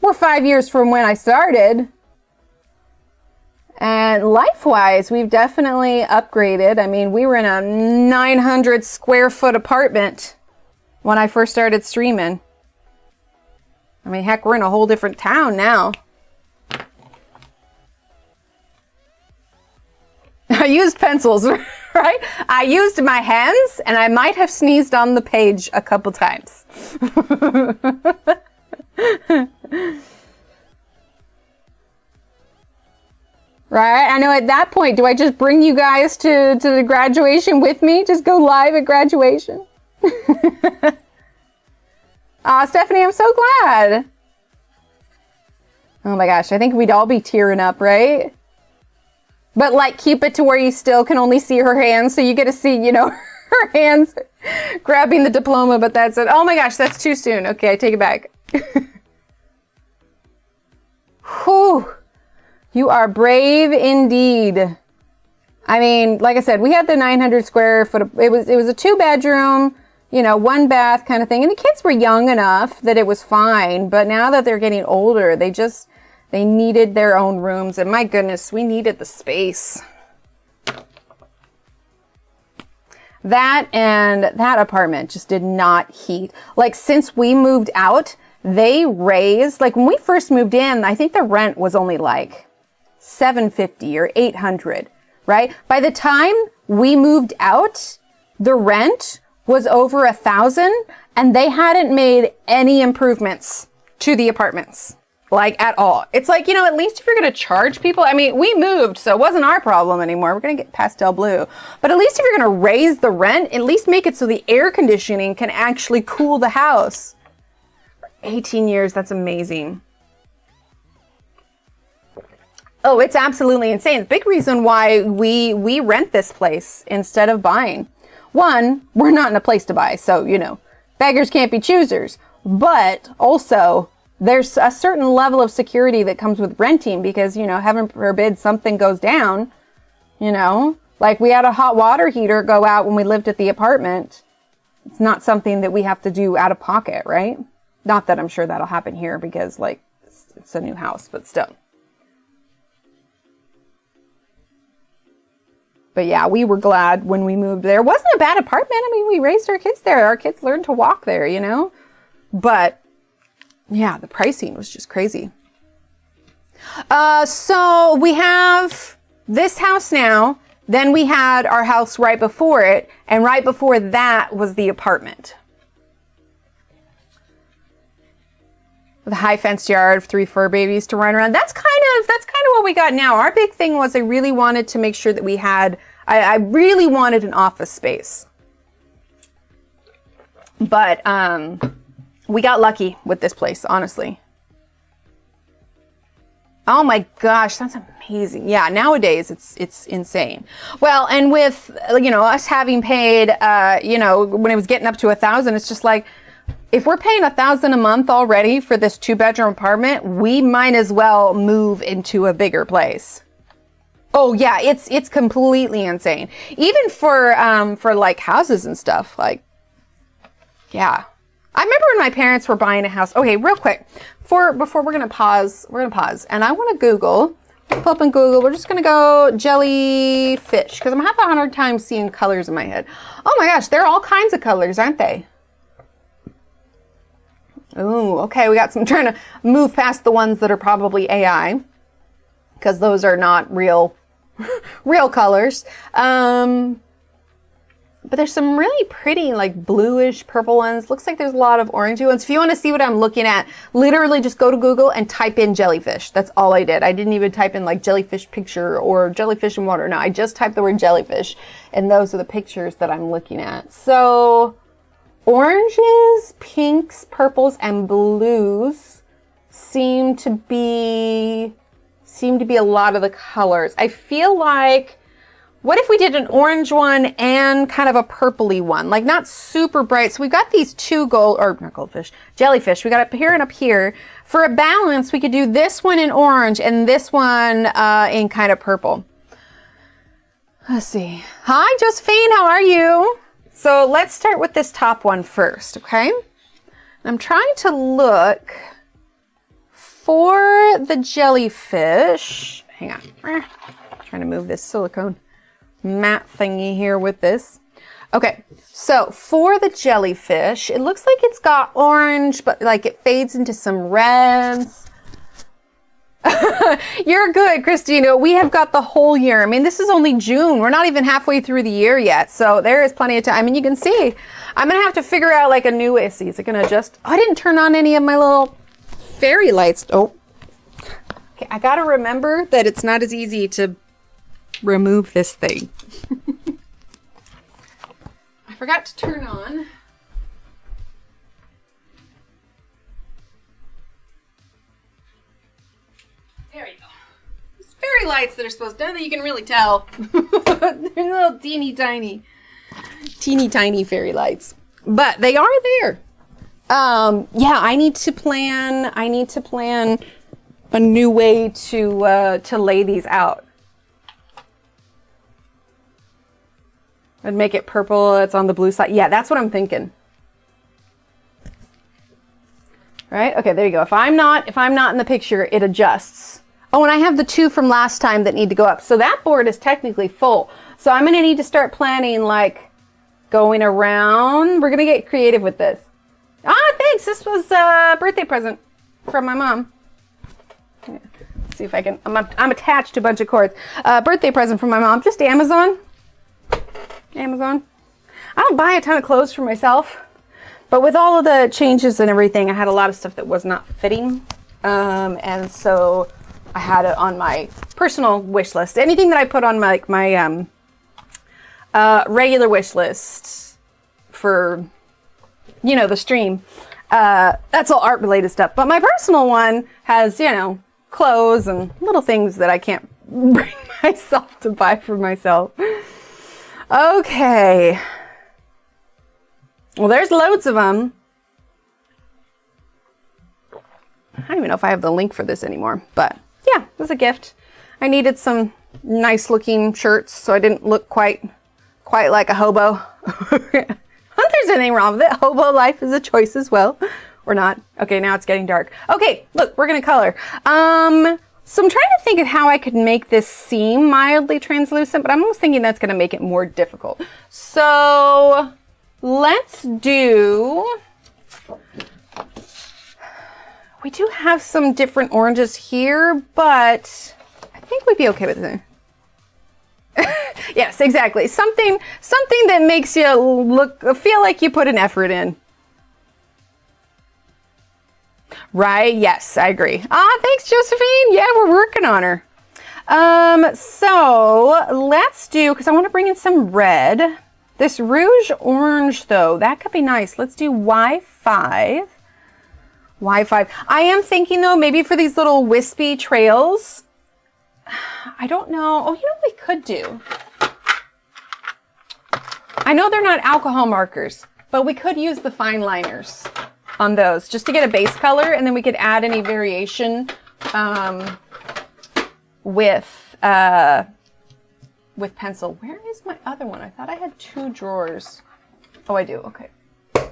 we're 5 years from when I started. And life-wise, we've definitely upgraded. I mean, we were in a 900 square foot apartment when I first started streaming. I mean, heck, we're in a whole different town now. I used pencils, right? I used my hands, and I might have sneezed on the page a couple times. Right? I know at that point, do I just bring you guys to the graduation with me? Just go live at graduation? Aw, Stephanie, I'm so glad. Oh my gosh, I think we'd all be tearing up, right? But like, keep it to where you still can only see her hands, so you get to see, you know, her hands grabbing the diploma, but that's it. Oh my gosh, that's too soon. Okay, I take it back. Whew. You are brave indeed. I mean, like I said, we had the 900 square foot. It was a 2-bedroom, you know, 1 bath kind of thing. And the kids were young enough that it was fine. But now that they're getting older, they needed their own rooms. And my goodness, we needed the space. That and that apartment just did not heat. Like, since we moved out, they raised, like when we first moved in, I think the rent was only like $750 or $800, right? By the time we moved out, the rent was over $1,000, and they hadn't made any improvements to the apartments, like at all. It's like, you know, at least if you're going to charge people, I mean, we moved, so it wasn't our problem anymore. We're going to get pastel blue. But at least if you're going to raise the rent, at least make it so the air conditioning can actually cool the house. 18 years, that's amazing. Oh, it's absolutely insane. The big reason why we rent this place instead of buying. One, we're not in a place to buy, so, you know, beggars can't be choosers. But also, there's a certain level of security that comes with renting because, you know, heaven forbid something goes down, you know. Like, we had a hot water heater go out when we lived at the apartment. It's not something that we have to do out of pocket, right? Not that I'm sure that'll happen here because, like, it's a new house, but still. But yeah, we were glad when we moved there. It wasn't a bad apartment. I mean, we raised our kids there. Our kids learned to walk there, you know? But yeah, the pricing was just crazy. So we have this house now. Then we had our house right before it. And right before that was the apartment. With a high fenced yard, 3 fur babies to run around. That's kind of what we got now. Our big thing was I really wanted to make sure that we had, I really wanted an office space. But we got lucky with this place, honestly. Oh my gosh, that's amazing. Yeah, nowadays it's insane. Well, and with, you know, us having paid, you know, when it was getting up to $1,000, it's just like, if we're paying $1,000 a month already for this 2-bedroom apartment, we might as well move into a bigger place. Oh yeah, it's completely insane. Even for like houses and stuff, like, yeah. I remember when my parents were buying a house. Okay, real quick, before we're gonna pause, and I want to Google. Pull up in Google. We're just gonna go jellyfish because I'm having a hard time seeing colors in my head. Oh my gosh, there are all kinds of colors, aren't they? Ooh, okay, we got some, trying to move past the ones that are probably AI, because those are not real colors. But there's some really pretty, like, bluish purple ones. Looks like there's a lot of orangey ones. If you want to see what I'm looking at, literally just go to Google and type in jellyfish. That's all I did. I didn't even type in, like, jellyfish picture or jellyfish in water. No, I just typed the word jellyfish, and those are the pictures that I'm looking at. So oranges, pinks, purples, and blues seem to be a lot of the colors. I feel like, what if we did an orange one and kind of a purpley one? Like, not super bright. So we've got these two jellyfish. We got up here and up here. For a balance, we could do this one in orange and this one in kind of purple. Let's see. Hi, Josephine. How are you? So let's start with this top one first, okay? I'm trying to look for the jellyfish. Hang on. Trying to move this silicone matte thingy here with this. Okay, so for the jellyfish, it looks like it's got orange, but like it fades into some reds. You're good, Christina. We have got the whole year. I mean, this is only June. We're not even halfway through the year yet. So there is plenty of time. And you can see, I'm going to have to figure out like a new way. See, is it going to adjust? Oh, I didn't turn on any of my little fairy lights. Oh, okay. I got to remember that it's not as easy to remove this thing. I forgot to turn on. There you go. These fairy lights that are supposed to, that you can really tell. They're little teeny tiny fairy lights. But they are there. Yeah, I need to plan a new way to lay these out. And make it purple, it's on the blue side. Yeah, that's what I'm thinking. Right? Okay, there you go. If I'm not in the picture, it adjusts. Oh, and I have the 2 from last time that need to go up. So that board is technically full. So I'm gonna need to start planning like going around. We're gonna get creative with this. Ah, thanks. This was a birthday present from my mom. Yeah. Let's see if I can, I'm attached to a bunch of cords. Birthday present from my mom, just Amazon. I don't buy a ton of clothes for myself, but with all of the changes and everything, I had a lot of stuff that was not fitting. And so I had it on my personal wish list. Anything that I put on my regular wish list for, you know, the stream, that's all art related stuff. But my personal one has, you know, clothes and little things that I can't bring myself to buy for myself. Okay. Well, there's loads of them. I don't even know if I have the link for this anymore, but yeah, it was a gift. I needed some nice looking shirts so I didn't look quite like a hobo. Not that there's anything wrong with it. Hobo life is a choice as well. Or not. Okay, now it's getting dark. Okay, look, we're gonna color. So I'm trying to think of how I could make this seem mildly translucent, but I'm almost thinking that's going to make it more difficult. So let's do, we do have some different oranges here, but I think we'd be okay with it. Yes, exactly. Something that makes you feel like you put an effort in. Right, yes, I agree. Ah, thanks, Josephine. Yeah, we're working on her. So let's do, because I want to bring in some red. This rouge orange, though, that could be nice. Let's do Y5. Y5. I am thinking, though, maybe for these little wispy trails, I don't know. Oh, you know what we could do? I know they're not alcohol markers, but we could use the fine liners on those just to get a base color, and then we could add any variation with pencil. Where is my other one? I thought I had 2 drawers. Oh, I do. Okay. I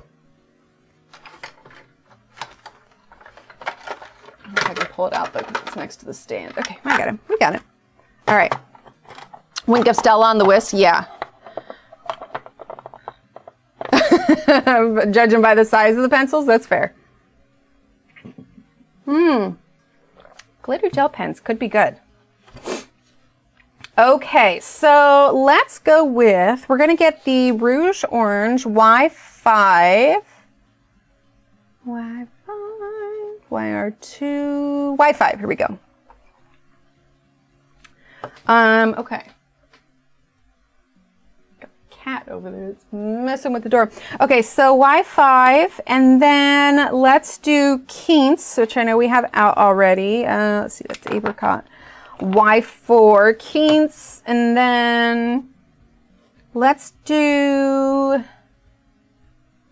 don't know if I can pull it out though because it's next to the stand. Okay, I got it. We got it. All right. Wink of Stella on the whisk. Yeah. Judging by the size of the pencils, that's fair. Glitter gel pens could be good. Okay, so let's go with, we're going to get the rouge orange Y5. Y5, YR2, Y5, here we go. Okay. Cat over there. It's messing with the door. Okay, so Y5, and then let's do Quince, which I know we have out already. Let's see, that's apricot. Y4, Quince, and then let's do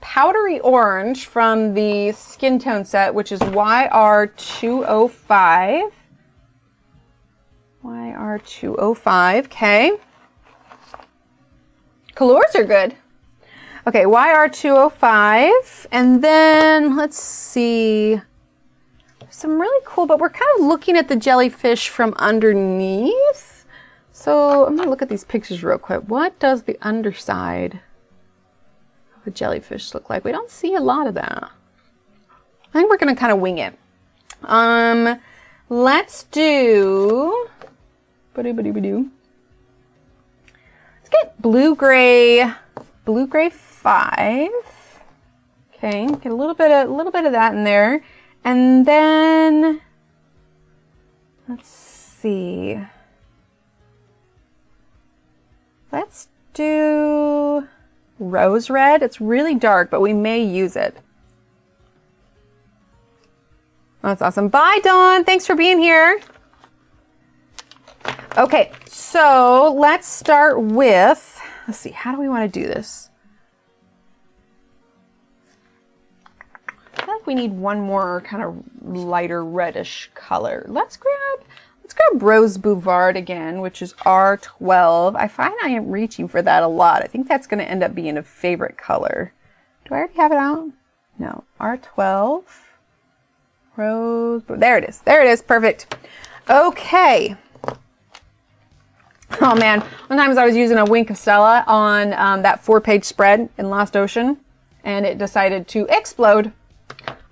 powdery orange from the skin tone set, which is YR205. YR205, okay. Colors are good. Okay, YR205, and then let's see. Some really cool, but we're kind of looking at the jellyfish from underneath. So I'm gonna look at these pictures real quick. What does the underside the jellyfish look like. We don't see a lot of that. I think we're gonna kind of wing it. Let's do, let's get blue-gray 5. Okay, get a little bit of that in there. And then, let's see. Let's do rose red. It's really dark, but we may use it. That's awesome. Bye, Dawn. Thanks for being here. Okay, so let's start with, let's see, how do we want to do this? I feel like we need one more kind of lighter reddish color. Let's grab Rose Bouvard again, which is R12. I find I am reaching for that a lot. I think that's going to end up being a favorite color. Do I already have it out? No. R12. Rose. There it is. There it is. Perfect. Okay. Oh man. Sometimes I was using a Wink of Stella on that 4-page spread in Lost Ocean, and it decided to explode.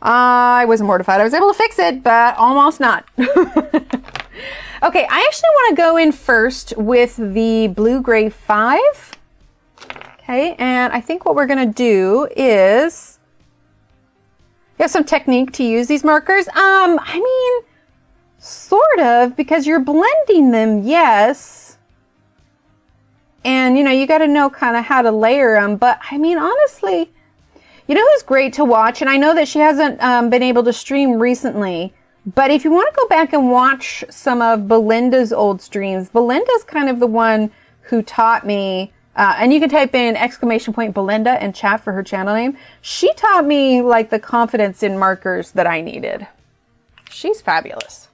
I was mortified. I was able to fix it, but almost not. Okay, I actually want to go in first with the blue-gray 5. Okay, and I think what we're going to do is, you have some technique to use these markers. I mean, sort of, because you're blending them, yes. And, you know, you got to know kind of how to layer them. But, I mean, honestly, you know who's great to watch? And I know that she hasn't been able to stream recently. But if you want to go back and watch some of Belinda's old streams, Belinda's kind of the one who taught me, and you can type in !Belinda and chat for her channel name. She taught me like the confidence in markers that I needed. She's fabulous.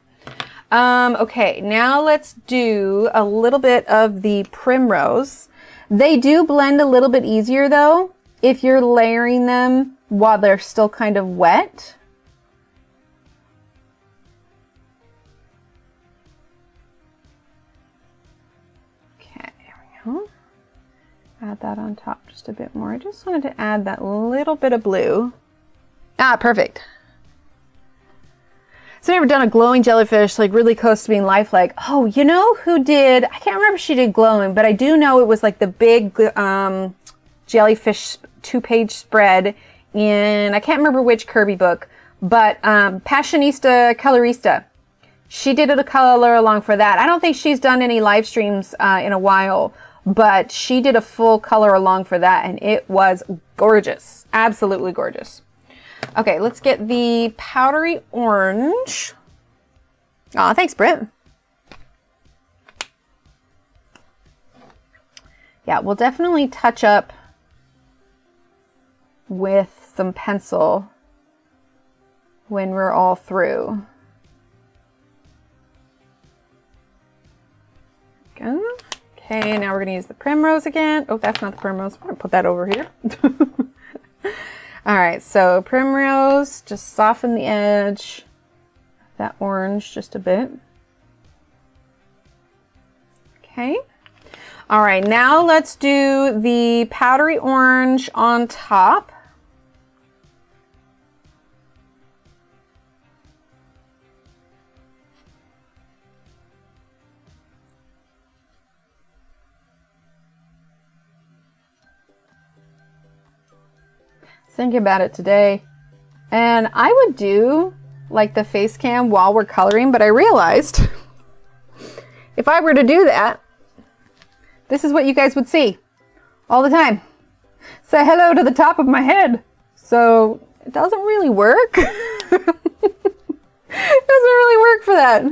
Okay, now let's do a little bit of the primrose. They do blend a little bit easier though, if you're layering them while they're still kind of wet. Add that on top just a bit more. I just wanted to add that little bit of blue. Ah, perfect. So I've never done a glowing jellyfish, like really close to being lifelike. Oh, you know who did? I can't remember if she did glowing, but I do know it was like the big jellyfish 2-page spread in, I can't remember which Kirby book, but Passionista Colorista. She did a color along for that. I don't think she's done any live streams in a while, but she did a full color along for that, and it was gorgeous. Absolutely gorgeous. Okay, let's get the powdery orange. Aw, thanks, Britt. Yeah, we'll definitely touch up with some pencil when we're all through. Go. Okay, now we're going to use the primrose again. Oh, that's not the primrose. I'm going to put that over here. All right, so primrose, just soften the edge of that orange just a bit. Okay. All right, now let's do the powdery orange on top. Thinking about it today, and I would do like the face cam while we're coloring, but I realized if I were to do that, this is what you guys would see all the time. Say hello to the top of my head. So it doesn't really work. It doesn't really work for that.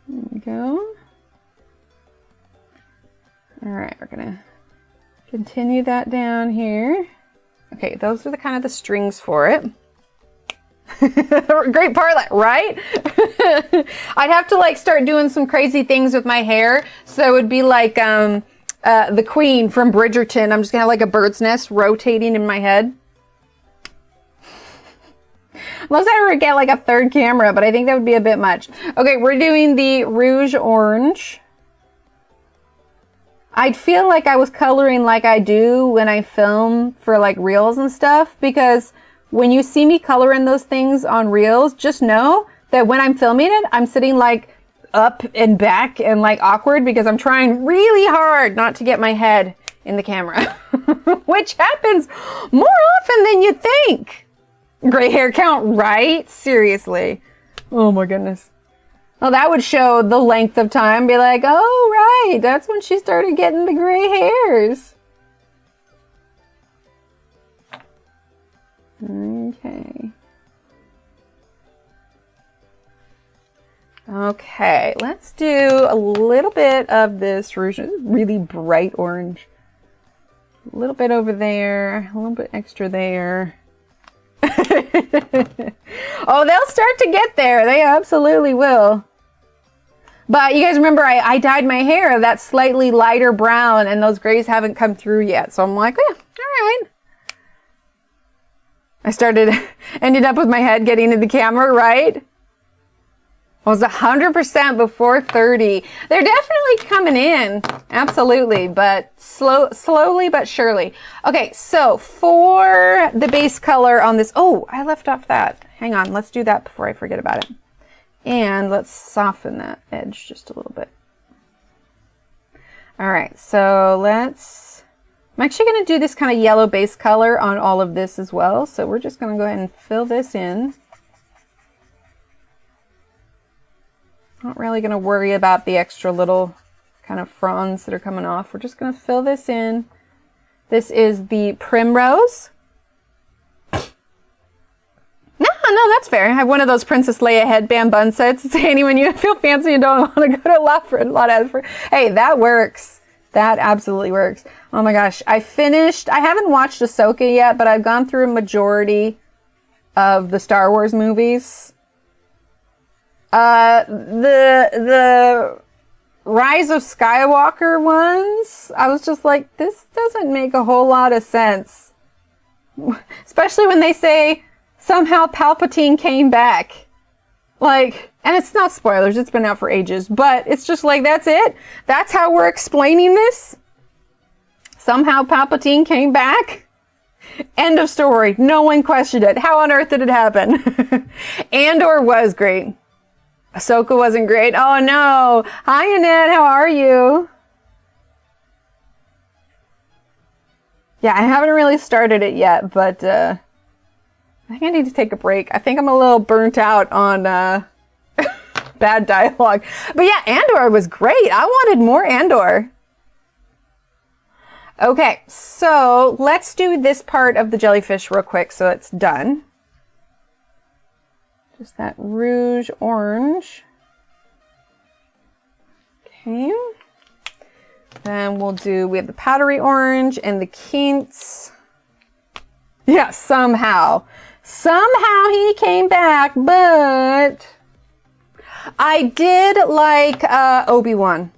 There we go. All right, we're gonna continue that down here. Okay, those are the kind of the strings for it. Great part, right? I'd have to like start doing some crazy things with my hair. So it would be like the Queen from Bridgerton. I'm just gonna have like a bird's nest rotating in my head. Unless I ever get like a third camera, but I think that would be a bit much. Okay, we're doing the rouge orange. I'd feel like I was coloring like I do when I film for like reels and stuff, because when you see me coloring those things on reels, just know that when I'm filming it, I'm sitting like up and back and like awkward because I'm trying really hard not to get my head in the camera, which happens more often than you think. Gray hair count, right? Seriously. Oh my goodness. Well, that would show the length of time. Be like, oh, right. That's when she started getting the gray hairs. Okay. Okay, let's do a little bit of this rouge. It's really bright orange. A little bit over there, a little bit extra there. Oh, they'll start to get there. They absolutely will. But you guys remember I dyed my hair that slightly lighter brown, and those grays haven't come through yet. So I'm like, all right. Ended up with my head getting in the camera, right? I was 100% before 30. They're definitely coming in, absolutely, but slowly but surely. Okay, so for the base color on this, oh, I left off that. Hang on, let's do that before I forget about it. And let's soften that edge just a little bit. All right, so I'm actually gonna do this kind of yellow base color on all of this as well. So we're just gonna go ahead and fill this in. Not really going to worry about the extra little kind of fronds that are coming off. We're just going to fill this in. This is the Primrose. No, that's fair. I have one of those Princess Leia headband bun sets. It's handy when you feel fancy and don't want to go to Lafayette. Hey, that works. That absolutely works. Oh my gosh. I haven't watched Ahsoka yet, but I've gone through a majority of the Star Wars movies. The Rise of Skywalker ones, I was just like, this doesn't make a whole lot of sense. Especially when they say somehow Palpatine came back. Like, and it's not spoilers, it's been out for ages, but it's just like, that's it? That's how we're explaining this? Somehow Palpatine came back? End of story. No one questioned it. How on earth did it happen? Andor was great. Ahsoka wasn't great. Oh no. Hi Annette, how are you? Yeah, I haven't really started it yet, but I think I need to take a break. I think I'm a little burnt out on bad dialogue. But yeah, Andor was great. I wanted more Andor. Okay, so let's do this part of the jellyfish real quick so it's done. Just that rouge orange. Okay. Then we have the powdery orange and the quince. Yeah, somehow he came back, but I did like Obi-Wan.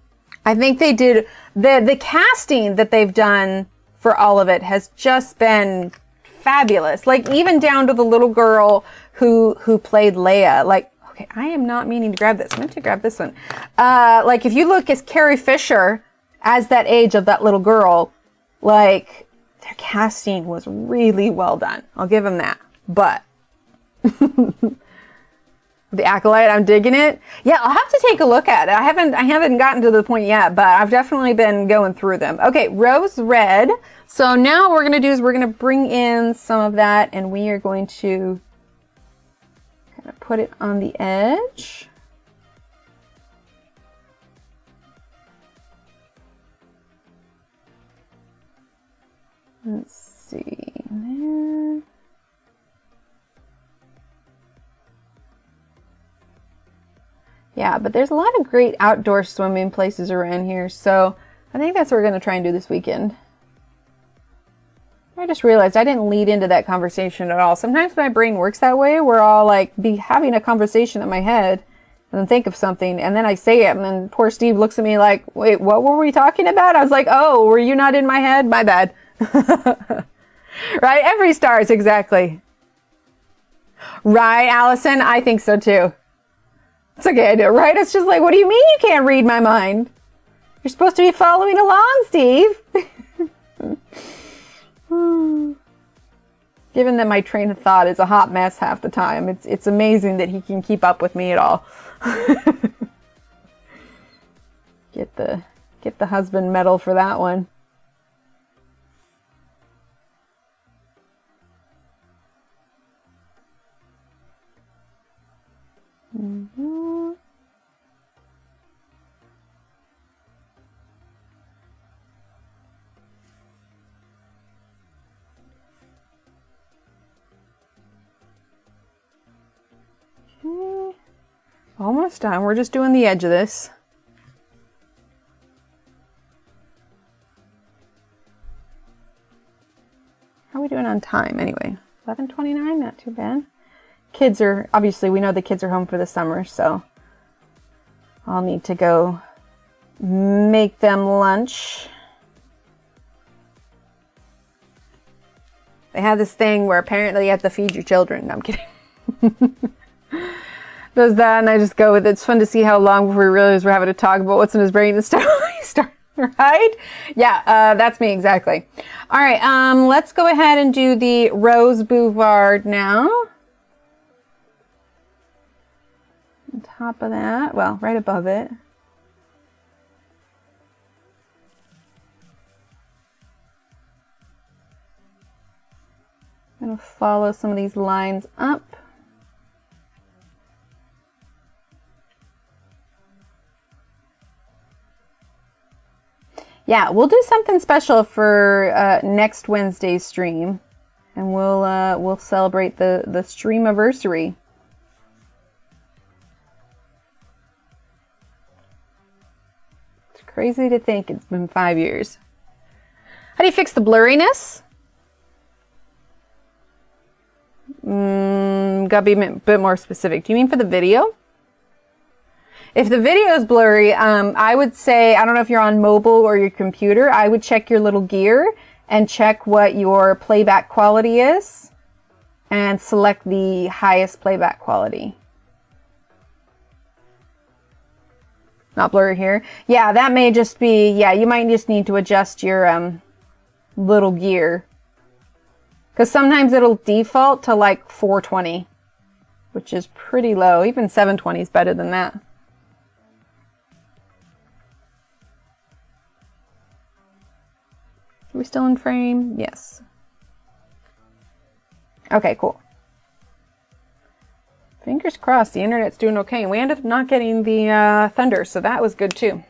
I think they did, the casting that they've done for all of it has just been fabulous. Like even down to the little girl who played Leia. Like, okay, I am not meaning to grab this. I meant to grab this one. Like if you look at Carrie Fisher as that age of that little girl, like their casting was really well done. I'll give them that. But the Acolyte, I'm digging it. Yeah, I'll have to take a look at it. I haven't gotten to the point yet, but I've definitely been going through them. Okay, rose red. So now what we're gonna do is we're gonna bring in some of that, and we are going to kind of put it on the edge. Let's see there. Yeah, but there's a lot of great outdoor swimming places around here, so I think that's what we're going to try and do this weekend. I just realized I didn't lead into that conversation at all. Sometimes my brain works that way, where I'll like be having a conversation in my head and then think of something, and then I say it, and then poor Steve looks at me like, wait, what were we talking about? I was like, oh, were you not in my head? My bad. Right? Every stars, exactly. Right, Allison? I think so too. It's okay, I do, right? It's just like, what do you mean you can't read my mind? You're supposed to be following along, Steve. Given that my train of thought is a hot mess half the time, it's amazing that he can keep up with me at all. Get the husband medal for that one. Mm-hmm. Okay. Almost done. We're just doing the edge of this. How are we doing on time anyway? 11:29, not too bad. Kids are, obviously we know the kids are home for the summer, so I'll need to go make them lunch. They have this thing where apparently you have to feed your children. No, I'm kidding. Does that and I just go with it. It's fun to see how long before we realize we're having to talk about what's in his brain and stuff. Right? Yeah, that's me exactly. All right, let's go ahead and do the Rose Bouvard now. On top of that, well, right above it. I'm going to follow some of these lines up. Yeah, we'll do something special for next Wednesday's stream, and we'll celebrate the streamiversary. It's crazy to think it's been 5 years. How do you fix the blurriness? Gotta be a bit more specific. Do you mean for the video? If the video is blurry, I would say, I don't know if you're on mobile or your computer, I would check your little gear and check what your playback quality is and select the highest playback quality. Not blurry here. Yeah, that may just be, yeah, you might just need to adjust your little gear. Because sometimes it'll default to like 420, which is pretty low. Even 720 is better than that. Are we still in frame? Yes. Okay, cool. Fingers crossed the internet's doing okay. And we ended up not getting the thunder, so that was good too.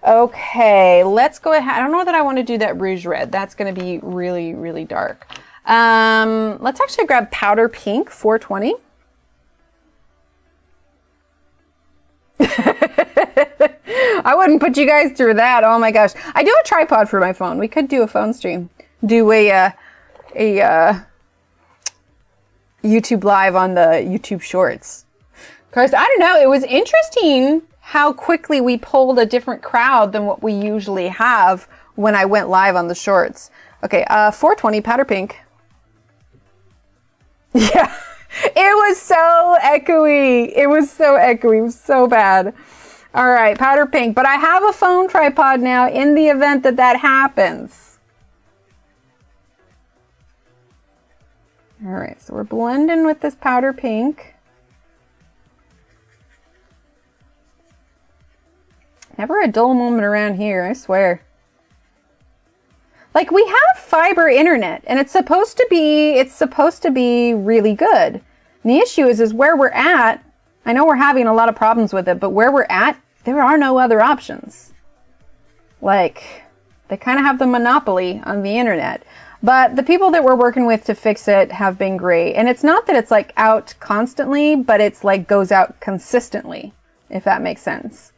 Okay, let's go ahead. I don't know that I want to do that rouge red. That's going to be really, really dark. Let's actually grab powder pink, 420. I wouldn't put you guys through that. Oh my gosh. I do a tripod for my phone. We could do a phone stream. Do a YouTube live on the YouTube Shorts. Of course, I don't know. It was interesting how quickly we pulled a different crowd than what we usually have when I went live on the Shorts. Okay, 420 powder pink. Yeah. It was so echoey. It was so echoey. It was so bad. All right, powder pink. But I have a phone tripod now in the event that that happens. All right, so we're blending with this powder pink. Never a dull moment around here, I swear. Like, we have fiber internet, and it's supposed to be really good. And the issue is where we're at. I know we're having a lot of problems with it, but where we're at, there are no other options. Like, they kind of have the monopoly on the internet. But the people that we're working with to fix it have been great. And it's not that it's like out constantly, but it's like goes out consistently, if that makes sense.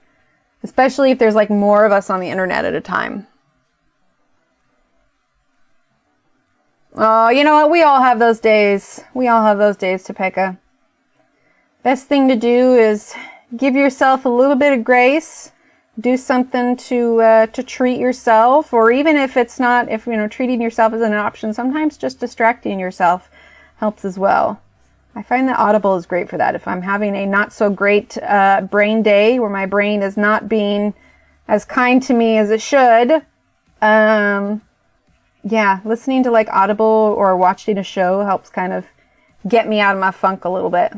Especially if there's like more of us on the internet at a time. Oh, you know what? We all have those days. We all have those days, Topeka. Best thing to do is give yourself a little bit of grace. Do something to treat yourself, or even if it's not, if you know, treating yourself isn't an option, sometimes just distracting yourself helps as well. I find that Audible is great for that. If I'm having a not so great brain day where my brain is not being as kind to me as it should. Yeah, listening to like Audible or watching a show helps kind of get me out of my funk a little bit.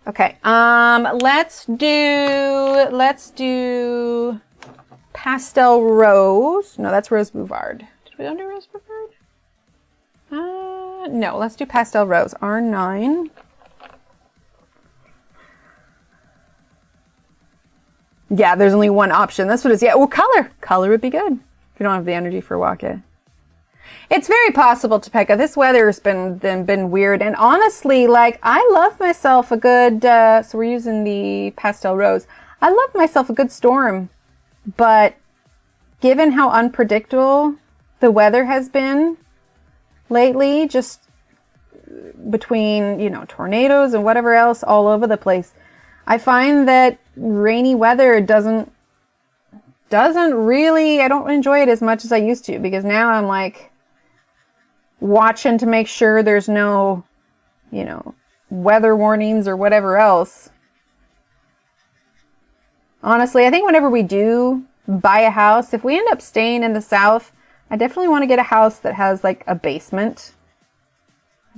Okay, let's do Pastel Rose. No, that's Rose Bouvard. Did we do Rose Bouvard? No, let's do Pastel Rose. R9. Yeah, there's only one option. That's what it is. Yeah, well, color. Color would be good if you don't have the energy for walk it. It's very possible, Topeka. This weather's been weird. And honestly, like, I love myself a good, so we're using the Pastel Rose. I love myself a good storm. But given how unpredictable the weather has been lately, just between, you know, tornadoes and whatever else all over the place, I find that rainy weather doesn't really, I don't enjoy it as much as I used to, because now I'm like watching to make sure there's no, you know, weather warnings or whatever else. Honestly, I think whenever we do buy a house, if we end up staying in the South, I definitely want to get a house that has like a basement.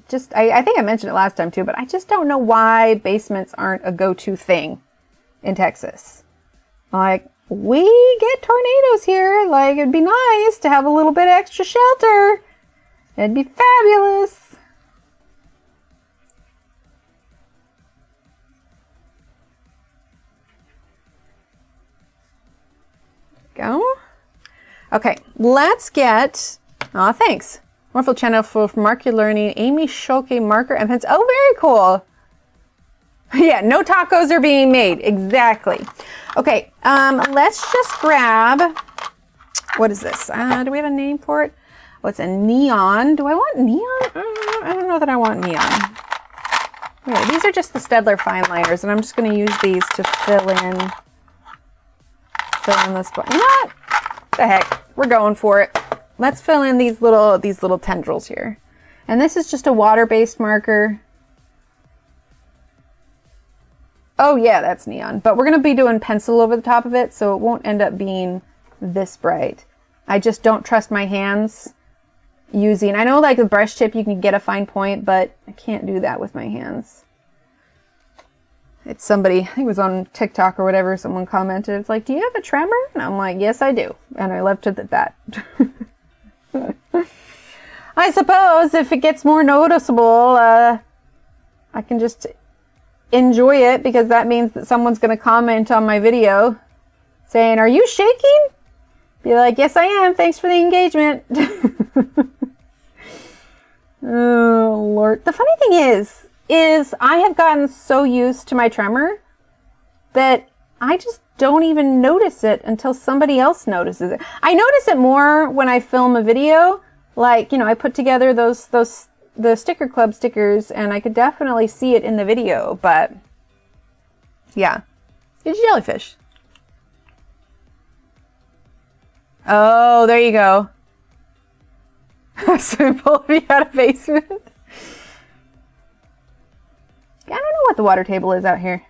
Just, I think I mentioned it last time too, but I just don't know why basements aren't a go-to thing in Texas. Like, we get tornadoes here. Like, it'd be nice to have a little bit of extra shelter. It'd be fabulous. Go. Okay, let's get, oh, thanks. Wonderful channel for marker learning. Amy Shoke marker and pens. Oh, very cool. Yeah, no tacos are being made. Exactly. Okay, let's just grab, what is this? Do we have a name for it? Oh, it's a neon. Do I want neon? I don't know that I want neon. Okay, these are just the Stedler fine liners, and I'm just going to use these to fill in this spot. You know what? The heck, we're going for it. Let's fill in these little tendrils here. And this is just a water-based marker. Oh yeah, that's neon. But we're going to be doing pencil over the top of it, so it won't end up being this bright. I just don't trust my hands using, I know like a brush tip you can get a fine point, but I can't do that with my hands. It's somebody, I think it was on TikTok or whatever, someone commented, it's like, do you have a tremor? And I'm like, yes, I do. And I left it at that. I suppose if it gets more noticeable, I can just enjoy it, because that means that someone's going to comment on my video saying, are you shaking? Be like, yes, I am. Thanks for the engagement. Oh, Lord. The funny thing is I have gotten so used to my tremor that I just don't even notice it until somebody else notices it. I notice it more when I film a video. Like, you know, I put together the Sticker Club stickers, and I could definitely see it in the video, but yeah. It's jellyfish. Oh, there you go. Simple if you had a basement. I don't know what the water table is out here.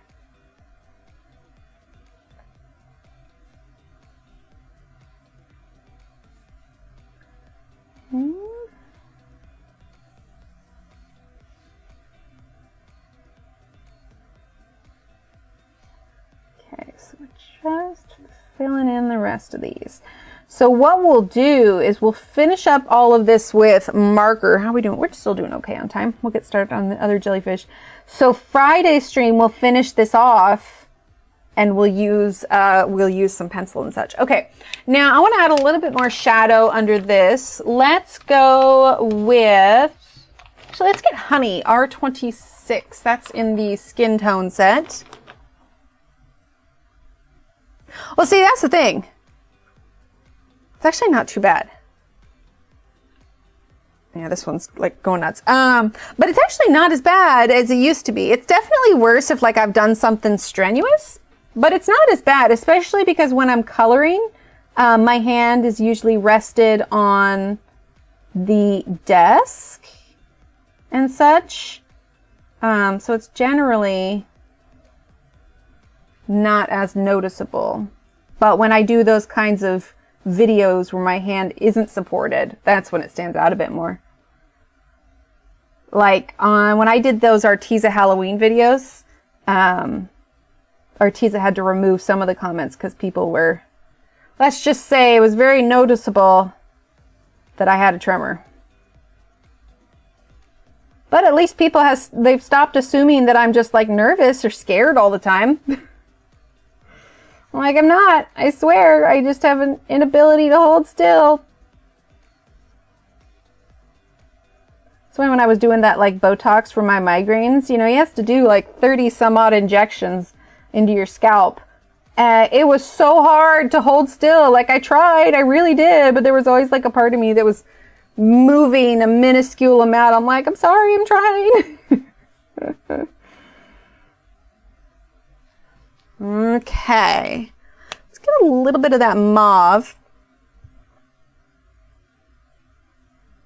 Okay, so we're just filling in the rest of these. So what we'll do is we'll finish up all of this with marker. How are we doing? We're still doing okay on time. We'll get started on the other jellyfish. So Friday's stream, we'll finish this off, and we'll use some pencil and such. Okay, now I want to add a little bit more shadow under this. Let's go with, actually let's get Honey, R26. That's in the skin tone set. Well, see, that's the thing. It's actually not too bad. Yeah, this one's like going nuts. But it's actually not as bad as it used to be. It's definitely worse if like I've done something strenuous, but it's not as bad, especially because when I'm coloring, my hand is usually rested on the desk and such. So it's generally not as noticeable. But when I do those kinds of videos where my hand isn't supported, that's when it stands out a bit more. Like when I did those Arteza Halloween videos, Arteza had to remove some of the comments because people were, let's just say, it was very noticeable that I had a tremor. But at least people they've stopped assuming that I'm just like nervous or scared all the time. Like, I'm not, I swear, I just have an inability to hold still. So when I was doing that like Botox for my migraines, you know, you have to do like 30 some odd injections into your scalp. It was so hard to hold still. Like I tried, I really did, but there was always like a part of me that was moving a minuscule amount. I'm like, I'm sorry, I'm trying. Okay. Let's get a little bit of that mauve.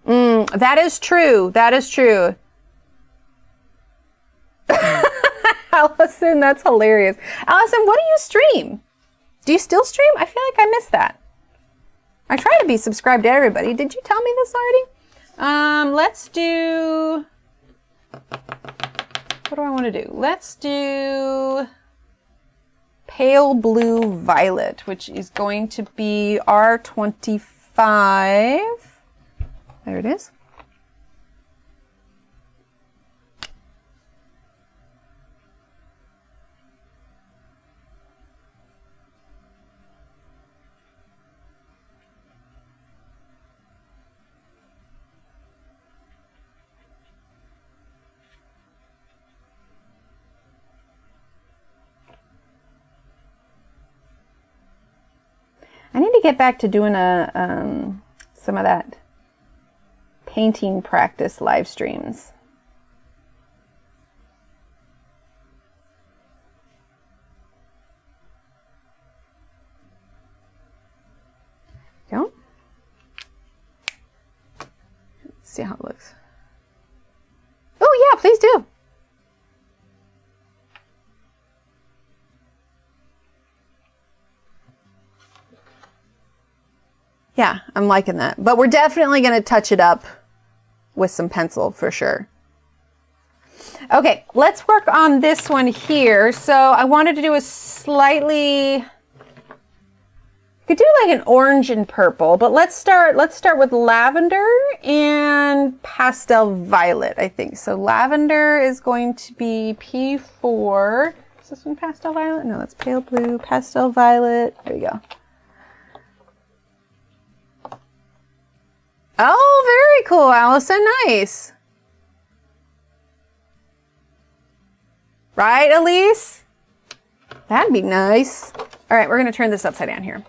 That is true. That is true. Allison, that's hilarious. Allison, what do you stream? Do you still stream? I feel like I missed that. I try to be subscribed to everybody. Did you tell me this already? Let's do... What do I want to do? Let's do... Pale Blue Violet, which is going to be R25. There it is. I need to get back to doing some of that painting practice live streams. Go. Let's see how it looks. Oh yeah, please do. Yeah, I'm liking that. But we're definitely going to touch it up with some pencil for sure. Okay, let's work on this one here. So I wanted to do a slightly... could do like an orange and purple, but let's start with lavender and pastel violet, I think. So lavender is going to be P4. Is this one pastel violet? No, that's pale blue, pastel violet. There you go. Oh, very cool, Allison. Nice. Right, Elise? That'd be nice. All right, we're going to turn this upside down here.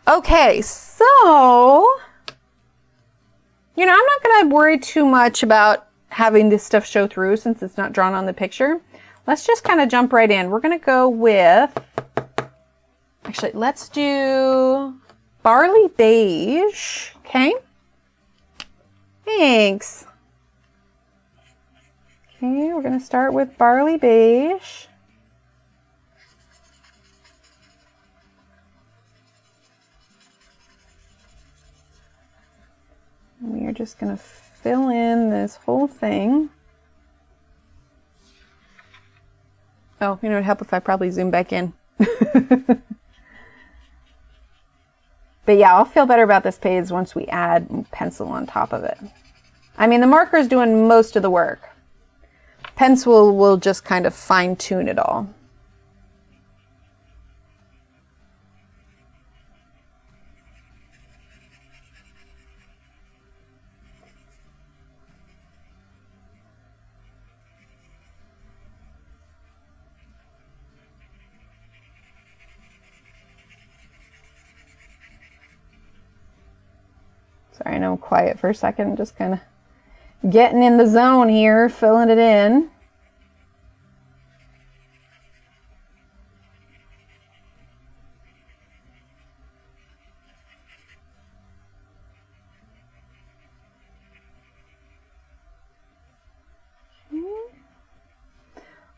Okay, so, you know, I'm not going to worry too much about having this stuff show through since it's not drawn on the picture. Let's just kind of jump right in. We're going to go with, actually, let's do Barley Beige, okay? Thanks. Okay, we're going to start with Barley Beige. And we are just going to fill in this whole thing. Oh, you know, it'd help if I probably zoom back in. But yeah, I'll feel better about this page once we add pencil on top of it. I mean, the marker is doing most of the work. Pencil will just kind of fine tune it all. Sorry, I know I'm quiet for a second. Just kind of getting in the zone here, filling it in.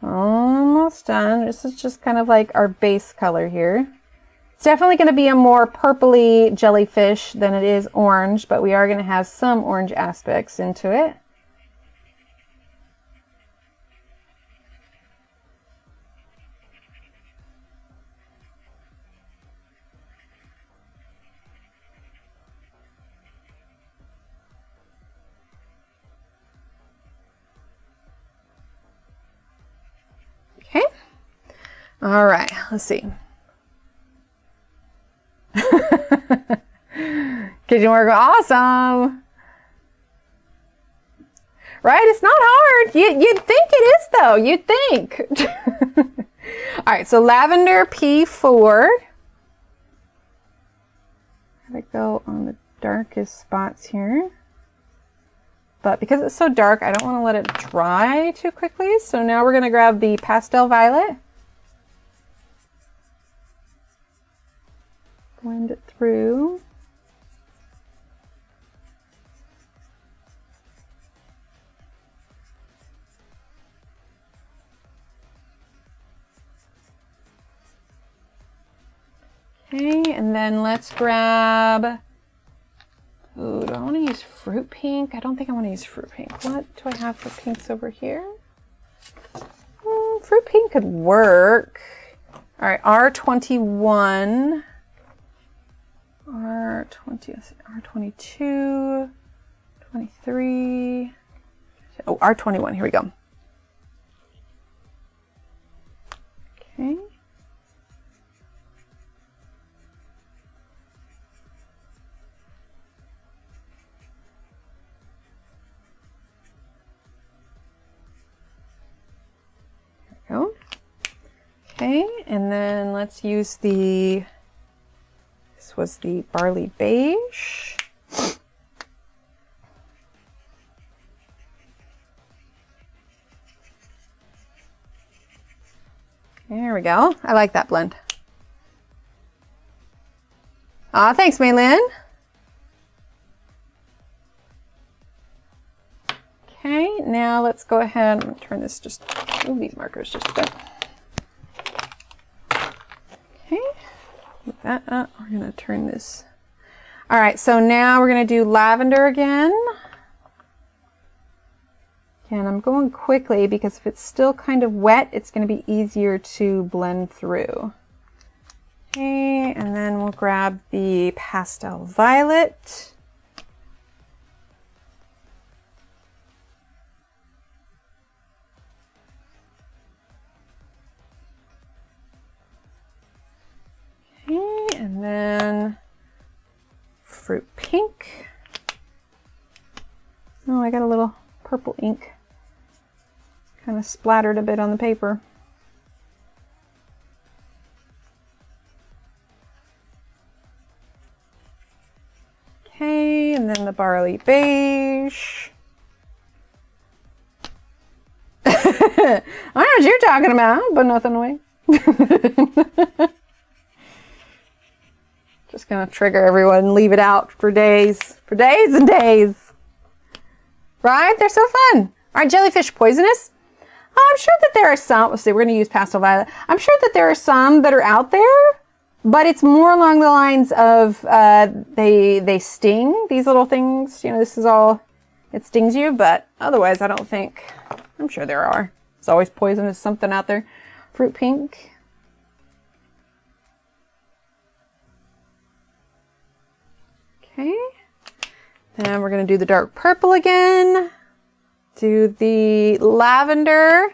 Almost almost done. This is just kind of like our base color here. It's definitely going to be a more purpley jellyfish than it is orange, but we are going to have some orange aspects into it. Okay. All right, let's see. Kitchen work, awesome. Right? It's not hard. You'd think it is though. You'd think. All right, so lavender P4. Gotta go on the darkest spots here. But because it's so dark, I don't want to let it dry too quickly. So now we're going to grab the pastel violet. Blend it through. Okay, and then let's grab, ooh, do I want to use fruit pink? I don't think I want to use fruit pink. What do I have for pinks over here? Fruit pink could work. All right, R21, R22, 23, oh, R21, here we go. Okay. Go. Okay, and then let's use this was the barley beige. There we go. I like that blend. Aw, thanks, Maylin. Okay, now let's go ahead. I'm going to turn this just, move these markers just a bit. Okay, move that up. We're going to turn this. All right, so now we're going to do lavender again. And I'm going quickly because if it's still kind of wet, it's going to be easier to blend through. Okay, and then we'll grab the pastel violet. Okay, and then fruit pink. Oh, I got a little purple ink. Kind of splattered a bit on the paper. Okay, and then the barley beige. I don't know what you're talking about, but nothing away. Just gonna trigger everyone and leave it out for days and days. Right? They're so fun. Aren't jellyfish poisonous? I'm sure that there are some, let's see, we're gonna use pastel violet. I'm sure that there are some that are out there, but it's more along the lines of they sting, these little things. You know, this is all, it stings you, but otherwise I don't think, I'm sure there are. There's always poisonous something out there. Fruit pink. Okay. Then we're going to do the dark purple again. Do the lavender.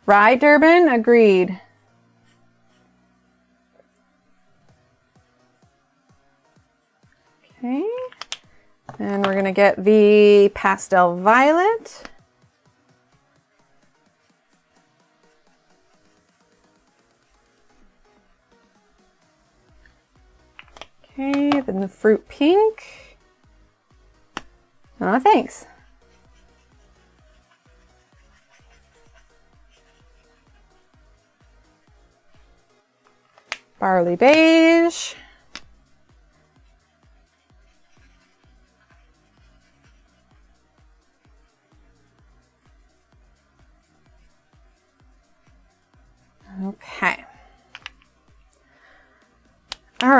Right, Durbin? Agreed. Okay. And we're going to get the pastel violet. Okay, then the fruit pink. Oh, thanks. Barley beige.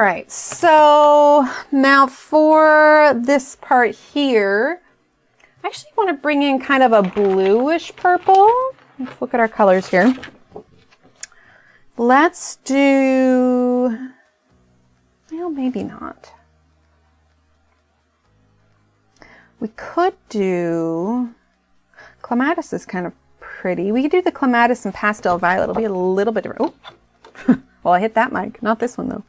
right, so now for this part here, I actually want to bring in kind of a bluish purple. Let's look at our colors here. Let's do, well, maybe not. We could do, clematis is kind of pretty. We could do the clematis and pastel violet. It'll be a little bit different. Oh, well, I hit that mic, not this one though.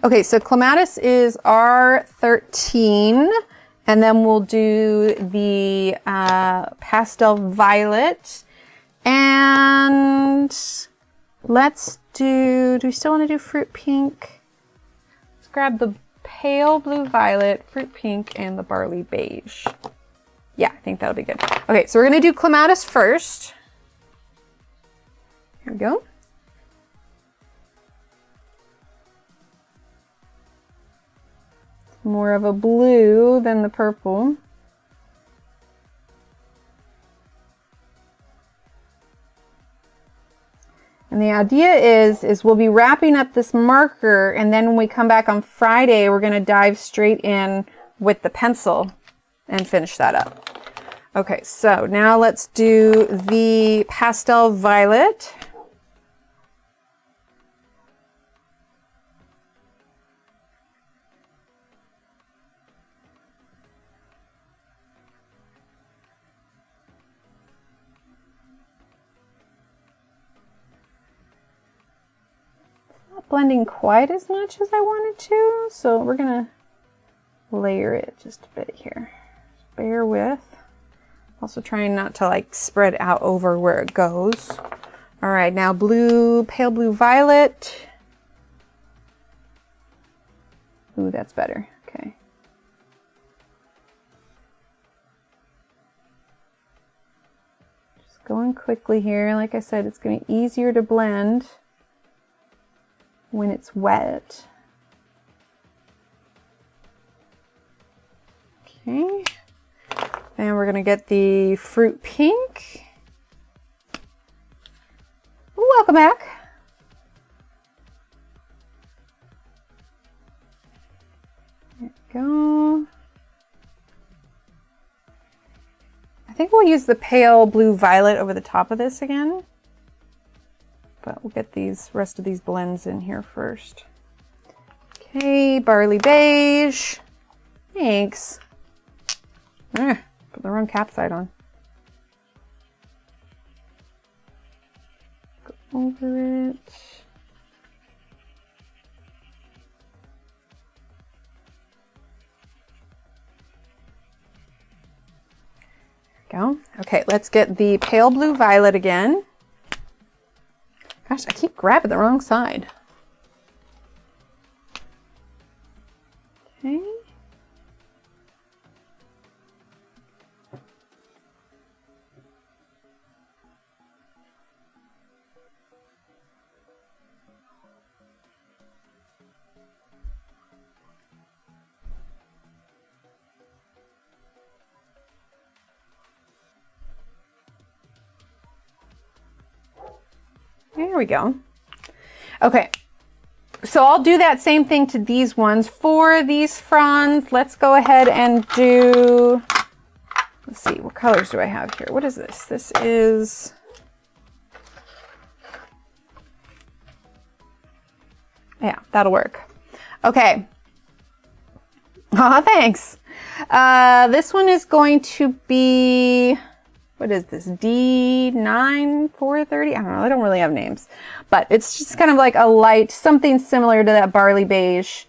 Okay, so clematis is R13, and then we'll do the pastel violet, and let's do we still want to do fruit pink? Let's grab the pale blue violet, fruit pink, and the barley beige. Yeah, I think that'll be good. Okay, so we're gonna do clematis first. Here we go. More of a blue than the purple. And the idea is we'll be wrapping up this marker, and then when we come back on Friday, we're going to dive straight in with the pencil and finish that up. Okay, so now let's do the pastel violet. Blending quite as much as I wanted to, so we're gonna layer it just a bit here. Bear with. Also trying not to like spread out over where it goes. All right, now blue, pale blue violet. Ooh, that's better. Okay. Just going quickly here. Like I said, it's gonna be easier to blend when it's wet. Okay, and we're gonna get the fruit pink. Welcome back. There we go. I think we'll use the pale blue violet over the top of this again. But we'll get these rest of these blends in here first. Okay, barley beige. Thanks. Put the wrong cap side on. Go over it. There we go. Okay, let's get the pale blue violet again. Gosh, I keep grabbing the wrong side. Okay. There we go. Okay, so I'll do that same thing to these ones. For these fronds, let's go ahead and do, let's see, what colors do I have here? What is this? This is, yeah, that'll work. Okay. Aw, thanks. This one is going to be, what is this? D9430? I don't know. I don't really have names, but it's just kind of like a light, something similar to that barley beige.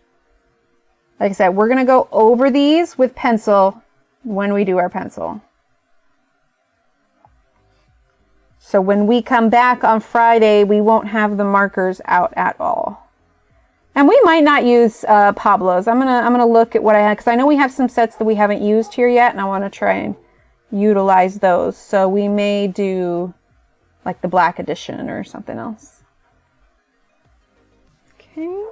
Like I said, we're going to go over these with pencil when we do our pencil. So when we come back on Friday, we won't have the markers out at all. And we might not use Pablo's. I'm gonna look at what I have, because I know we have some sets that we haven't used here yet, and I want to try and utilize those. So we may do like the black edition or something else. Okay.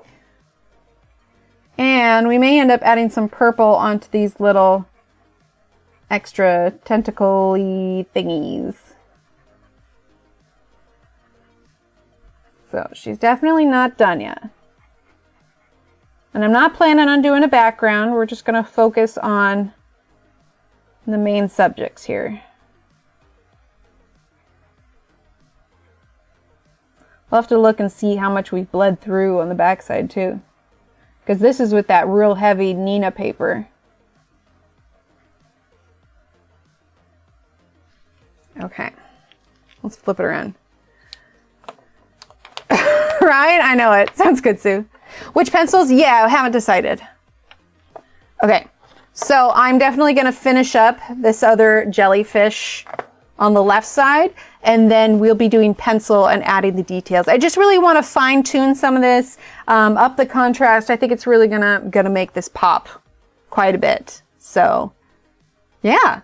And we may end up adding some purple onto these little extra tentacle-y thingies. So she's definitely not done yet. And I'm not planning on doing a background. We're just going to focus on the main subjects here. We'll have to look and see how much we've bled through on the backside too. Because this is with that real heavy Nina paper. Okay. Let's flip it around. Right? I know it. Sounds good, Sue. Which pencils? Yeah, I haven't decided. Okay. So I'm definitely going to finish up this other Jellyfish on the left side, and then we'll be doing pencil and adding the details. I just really want to fine tune some of this, up the contrast. I think it's really gonna make this pop quite a bit. So yeah.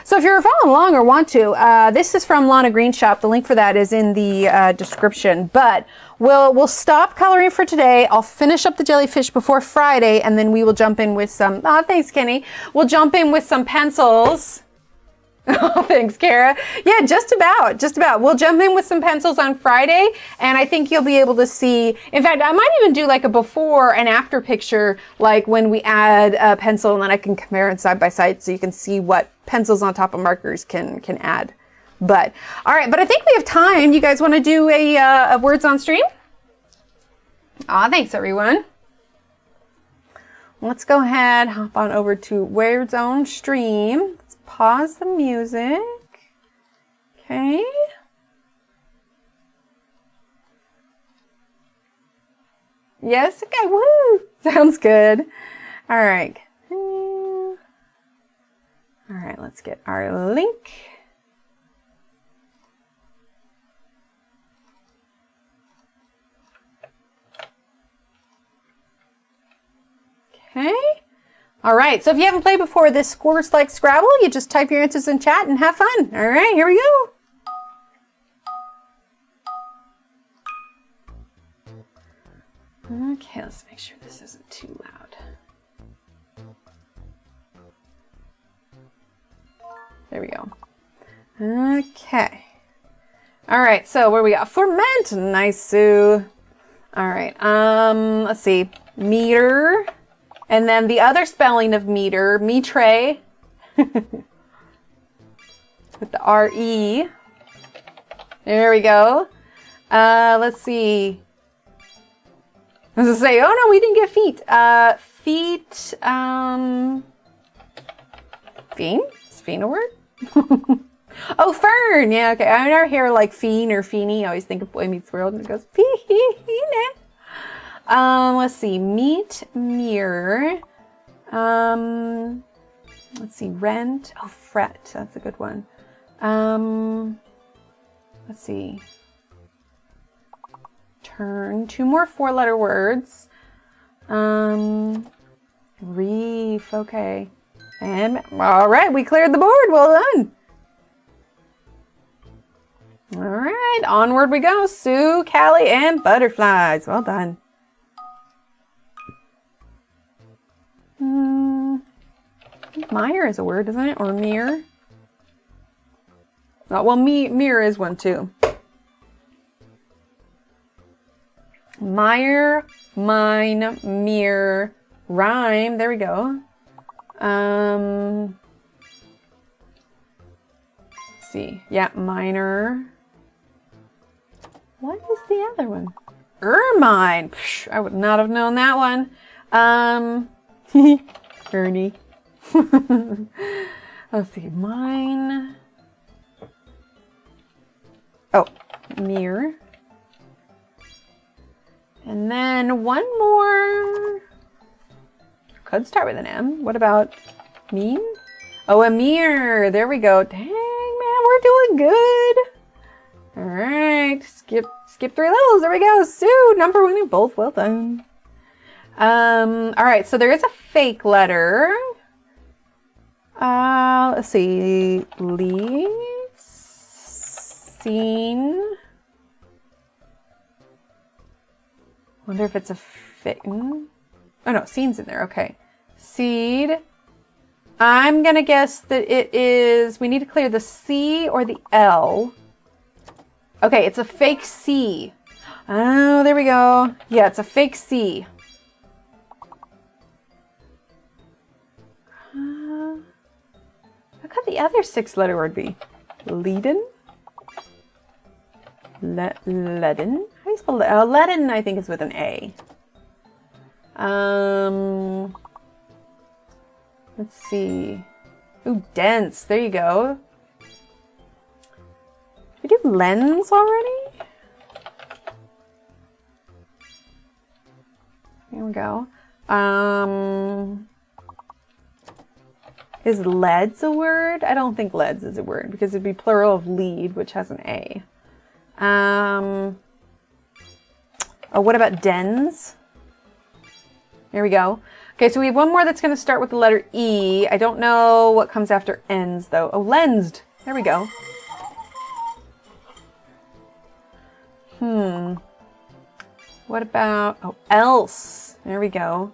So if you're following along or want to, this is from Lana Green shop. The link for that is in the description. But we'll stop coloring for today. I'll finish up the Jellyfish before Friday, and then we will jump in with some. Oh, thanks, Kenny. We'll jump in with some pencils. Oh, thanks, Kara. Yeah, just about. We'll jump in with some pencils on Friday, and I think you'll be able to see. In fact, I might even do like a before and after picture, like when we add a pencil, and then I can compare it side by side so you can see what pencils on top of markers can add. But all right, but I think we have time. You guys want to do a words on stream? Aw, thanks everyone. Let's go ahead, hop on over to words on stream. Pause the music. Okay. Yes, okay, woo! Sounds good. All right. All right, let's get our link. Okay. All right, so if you haven't played before, this scores like Scrabble. You just type your answers in chat and have fun. All right, here we go. Okay, let's make sure this isn't too loud. There we go. Okay. All right, so where we got? Ferment. Nice, Sue. All right, let's see. Meter. And then the other spelling of meter, mitre, with the R-E. There we go. Let's see. I was going to say, oh no, we didn't get feet. Feet, fiend? Is fiend a word? Oh, fern. Yeah, okay. I never hear like fiend or feeny. I always think of Boy Meets World and it goes, fiend. Let's see, meet, mirror. Let's see, rent. Oh, fret. That's a good one. Let's see. Turn. 2 more 4-letter words. Reef. Okay. And all right, we cleared the board. Well done. All right, onward we go. Sue, Callie, and butterflies. Well done. Mire is a word, isn't it? Or mirror? Oh, well, mirror is one too. Mire, mine, mirror, rhyme. There we go. Let's see. Yeah, minor. What is the other one? Ermine. Psh, I would not have known that one. Ernie. Let's see, mine. Oh, mirror. And then one more. Could start with an M. What about mean? Oh, a mirror. There we go. Dang, man, we're doing good. All right, skip 3 levels. There we go. Sue, number 1 in both. Well done. All right, so there is a fake letter. Let's see. Leads. Scene. Wonder if it's a fake. Oh no, scene's in there. Okay. Seed. I'm gonna guess that it is. We need to clear the C or the L. Okay, it's a fake C. Oh, there we go. Yeah, it's a fake C. could the other 6-letter word be? Leaden? Leaden? How do you spell that? Leaden, I think, is with an A. Let's see. Ooh, dense. There you go. Did we do lens already? Here we go. Is leads a word? I don't think leads is a word because it'd be plural of lead, which has an A. Oh, what about dens? Here we go. Okay, so we have one more that's going to start with the letter E. I don't know what comes after ends, though. Oh, lensed. There we go. What about... Oh, else. There we go.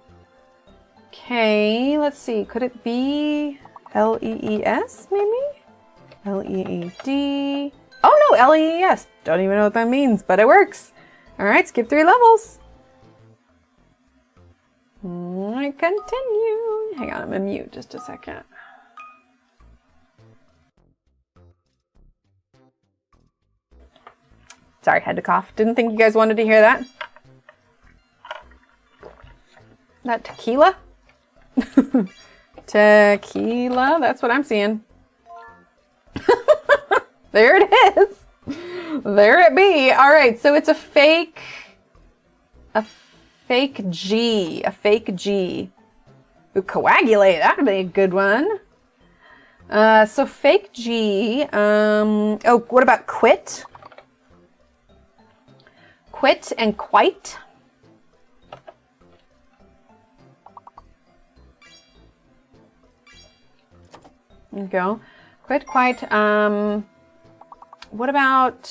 Okay, let's see. Could it be L-E-E-S, maybe? L-E-E-D. Oh, no, L-E-E-S. Don't even know what that means, but it works. All right, skip 3 levels. I continue. Hang on, I'm gonna mute just a second. Sorry, had to cough. Didn't think you guys wanted to hear that. That tequila? Tequila, that's what I'm seeing. There it is. There it be. All right, so it's a fake G. A fake G. Ooh, coagulate, that'd be a good one. So fake G. Oh, what about quit? Quit and quite. There you go. Quit, quite. What about...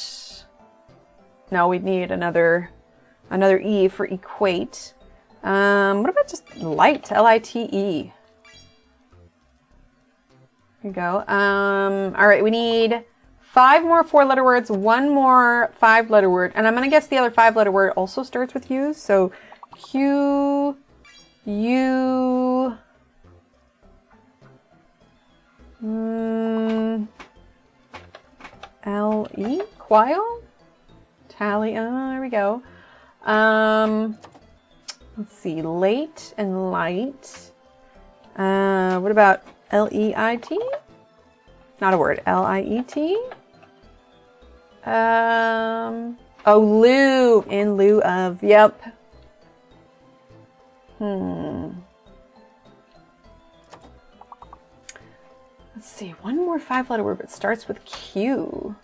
No, we'd need another E for equate. What about just light? L-I-T-E. There you go. All right, we need 5 more 4-letter words, 1 more 5-letter word, and I'm gonna guess the other 5-letter word also starts with U. So Q, U, L-E, quile, tally. There we go. Let's see, late and light. What about L-E-I-T? Not a word. L-I-E-T. Oh, lieu, in lieu of. Yep. Let's see, 1 more 5-letter word, but starts with Q.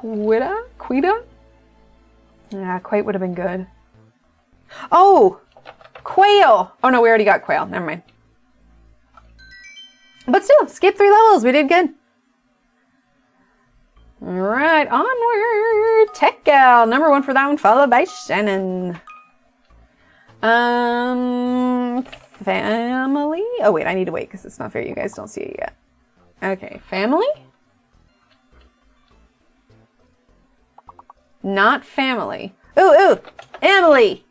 Quita? Quita? Yeah, quite would have been good. Oh! Quail! Oh no, we already got quail. Never mind. But still, skip 3 levels. We did good. Alright, onward! Tech Gal, number 1 for that one, followed by Shannon. Family? Oh wait, I need to wait because it's not fair. You guys don't see it yet. Okay, family? Not family. Ooh, Emily!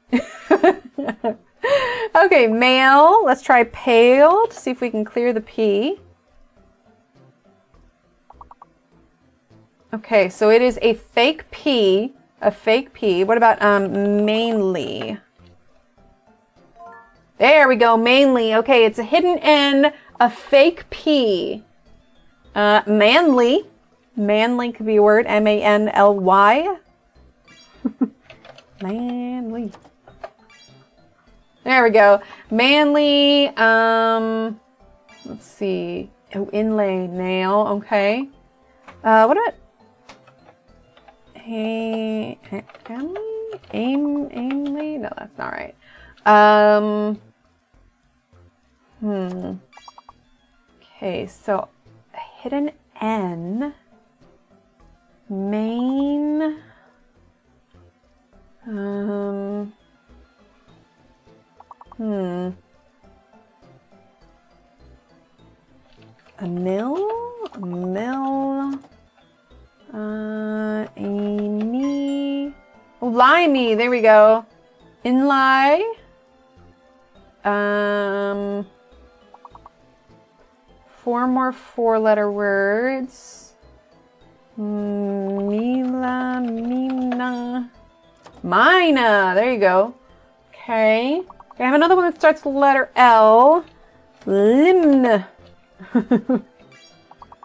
Okay, male. Let's try pale to see if we can clear the P. Okay, so it is a fake P. A fake P. What about mainly? There we go, mainly. Okay, it's a hidden N, a fake P. Manly. Manly could be a word. M-A-N-L-Y. Manly. There we go. Manly. Let's see. Oh, inlay, nail. Okay. What about Aimly? No, that's not right. Okay, so a hidden N. Main. A mill? A mill. Amy. Oh, limey. There we go. Inlay. 4 more 4-letter words. Mila, Mina, Mina. There you go. Okay. I have another one that starts with the letter L. Limn.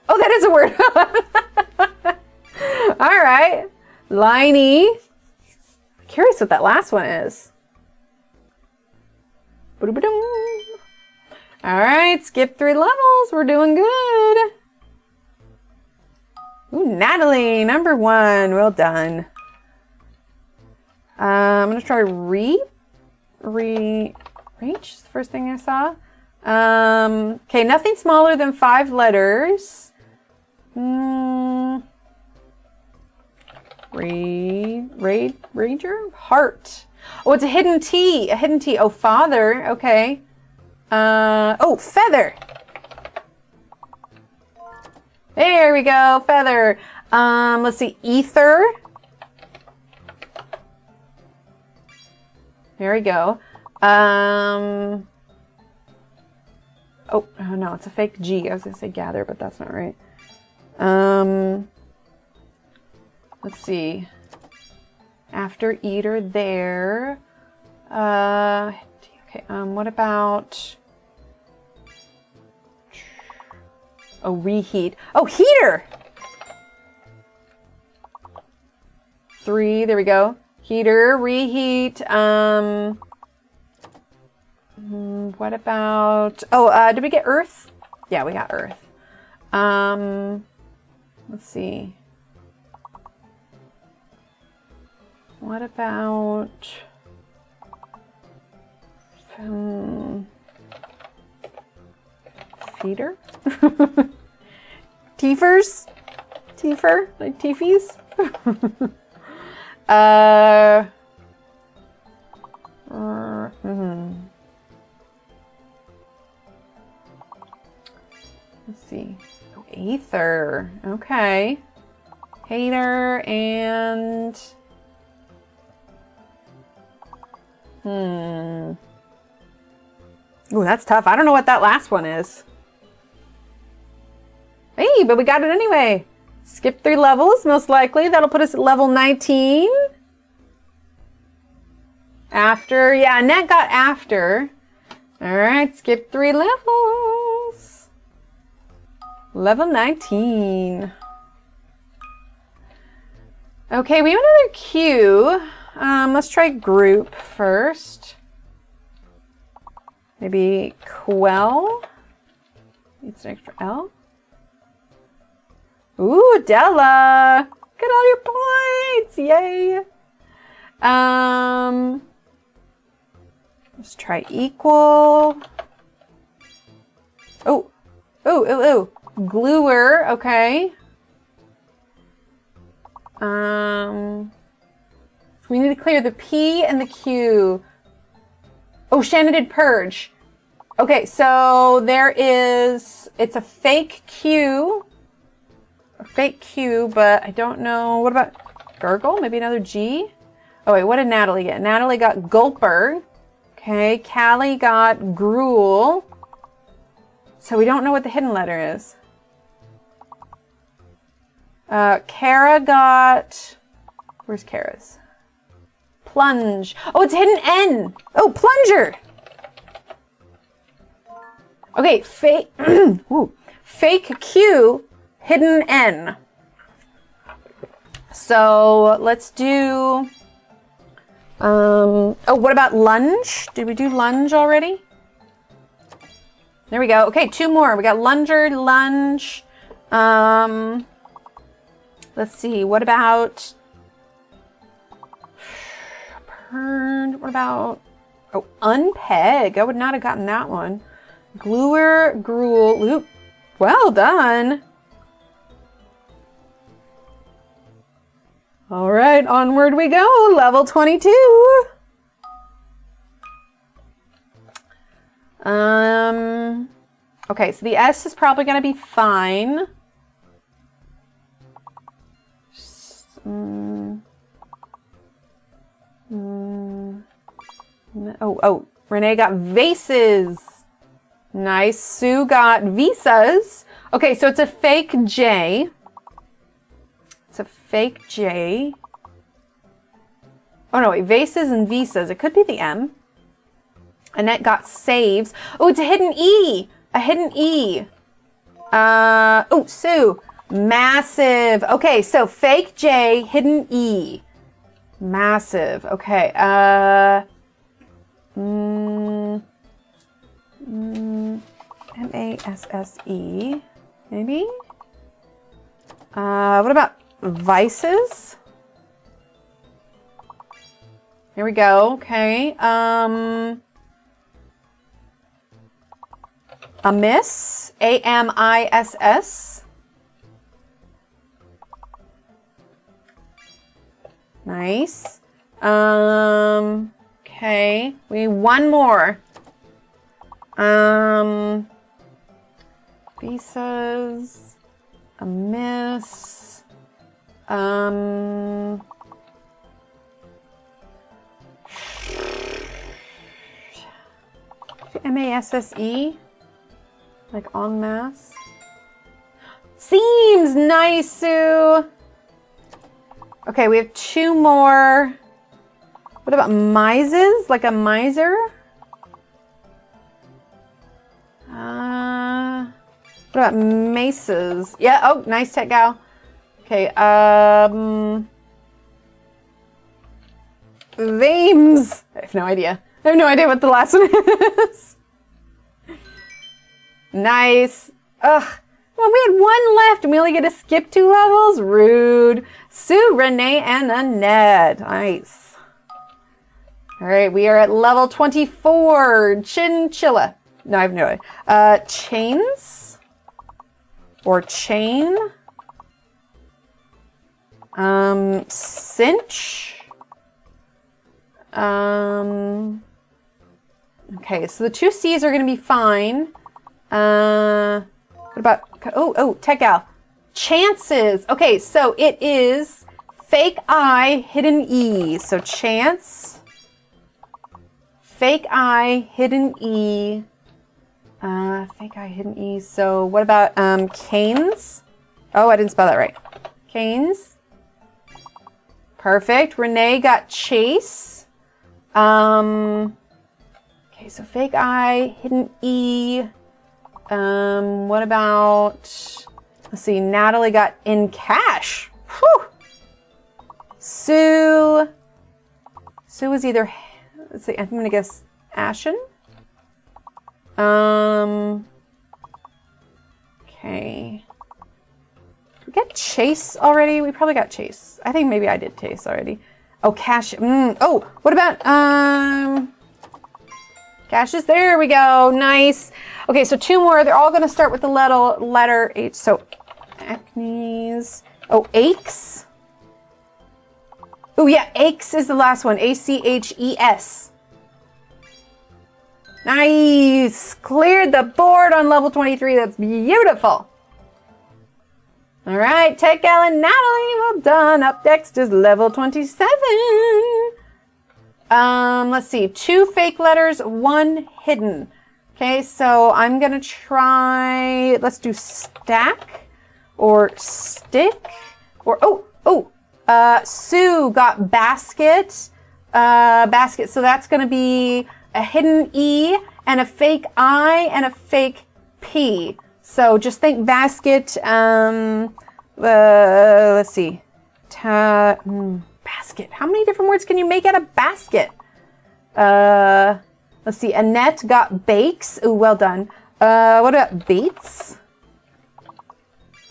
Oh, that is a word. All right. Liney. Curious what that last one is. All right, skip 3 levels. We're doing good. Ooh, Natalie, number 1. Well done. I'm going to try reach is the first thing I saw. Okay, nothing smaller than 5 letters. Rager? Heart. Oh, it's a hidden T. A hidden T. Oh, father. Okay. Oh, feather. There we go. Feather. Let's see. Ether. There we go. Oh, no, it's a fake G. I was going to say gather, but that's not right. Let's see. After eater there. Okay, what about... Oh, reheat. Oh, heater! 3, there we go. Heater, reheat. What about... Oh, did we get earth? Yeah, we got earth. Let's see. What about... feeder? Teefers? Teefer? Like teefies? Let's see. Oh, aether. Okay. Hater and... Ooh, that's tough. I don't know what that last one is. Hey, but we got it anyway. Skip 3 levels, most likely. That'll put us at level 19. After, yeah, Annette got after. All right, skip 3 levels. Level 19. Okay, we have another Q. Let's try group first. Maybe quell. It's an extra L. Ooh, Della. Get all your points. Yay. Let's try equal. Oh. Gluer. Okay. We need to clear the P and the Q. Oh, Shannon did purge. Okay, so there is, it's a fake Q. A fake Q, but I don't know. What about gurgle? Maybe another G? Oh, wait, what did Natalie get? Natalie got gulper. Okay, Callie got gruel. So we don't know what the hidden letter is. Kara got, where's Kara's? Plunge. Oh, it's hidden N. Oh, plunger. Okay, fake, fake Q, hidden N. So let's do, oh, what about lunge? Did we do lunge already? There we go. Okay, 2 more. We got lunger, lunge. Let's see. What about perned? What about, oh, unpeg? I would not have gotten that one. Gluer, gruel. Oop. Well done. All right, onward we go. Level 22. Okay, so the S is probably going to be fine. Renee got vases. Nice. Sue got visas. Okay, so it's a fake J. It's a fake J. Oh no, wait, vases and visas. It could be the M. Annette got saves. Oh, it's a hidden E. A hidden E. Oh, Sue. Massive. Okay, so fake J, hidden E. Massive. Okay. M-A-S-S-E. Maybe? What about vices? Here we go. Okay. Amiss. A-M-I-S-S. Nice. Okay. We need one more. Visas. Amiss. M-A-S-S-E. Like en masse. Seems. Nice, Sue. Okay, we have two more. What about mises? Like a miser? What about maces? Yeah, oh, nice tech gal. Okay, Vames. I have no idea. I have no idea what the last one is. Nice. Ugh. Well, we had one left and we only get to skip 2 levels? Rude. Sue, Renee, and Annette. Nice. All right, we are at level 24. Chinchilla. No, I have no idea. Chains? Or chain? Cinch? Okay, so the 2 C's are going to be fine. What about, tech gal. Chances. Okay, so it is fake I, hidden E. So chance, fake I, hidden E. Fake I, hidden E. So what about canes? Oh, I didn't spell that right. Canes. Perfect. Renee got chase. Okay, so fake I, hidden E. What about, let's see, Natalie got in cash. Whew. Sue was either, let's see, I'm gonna guess Ashen. Okay. Did we get Chase already? We probably got Chase. I think maybe I did Chase already. Oh, cash. Oh, what about, Caches, there we go. Nice. Okay, so 2 more. They're all going to start with the letter H. So, acnes. Oh, aches. Oh, yeah, aches is the last one. A-C-H-E-S. Nice. Cleared the board on level 23. That's beautiful. All right, Tech Gal and Natalie, well done. Up next is level 27. Let's see, 2 fake letters, 1 hidden. Okay, so I'm gonna try, let's do stack or stick or, Sue got basket, basket. So that's gonna be a hidden E and a fake I and a fake P. So just think basket, let's see, basket. How many different words can you make out of basket? Let's see. Annette got bakes. Ooh, well done. What about baits?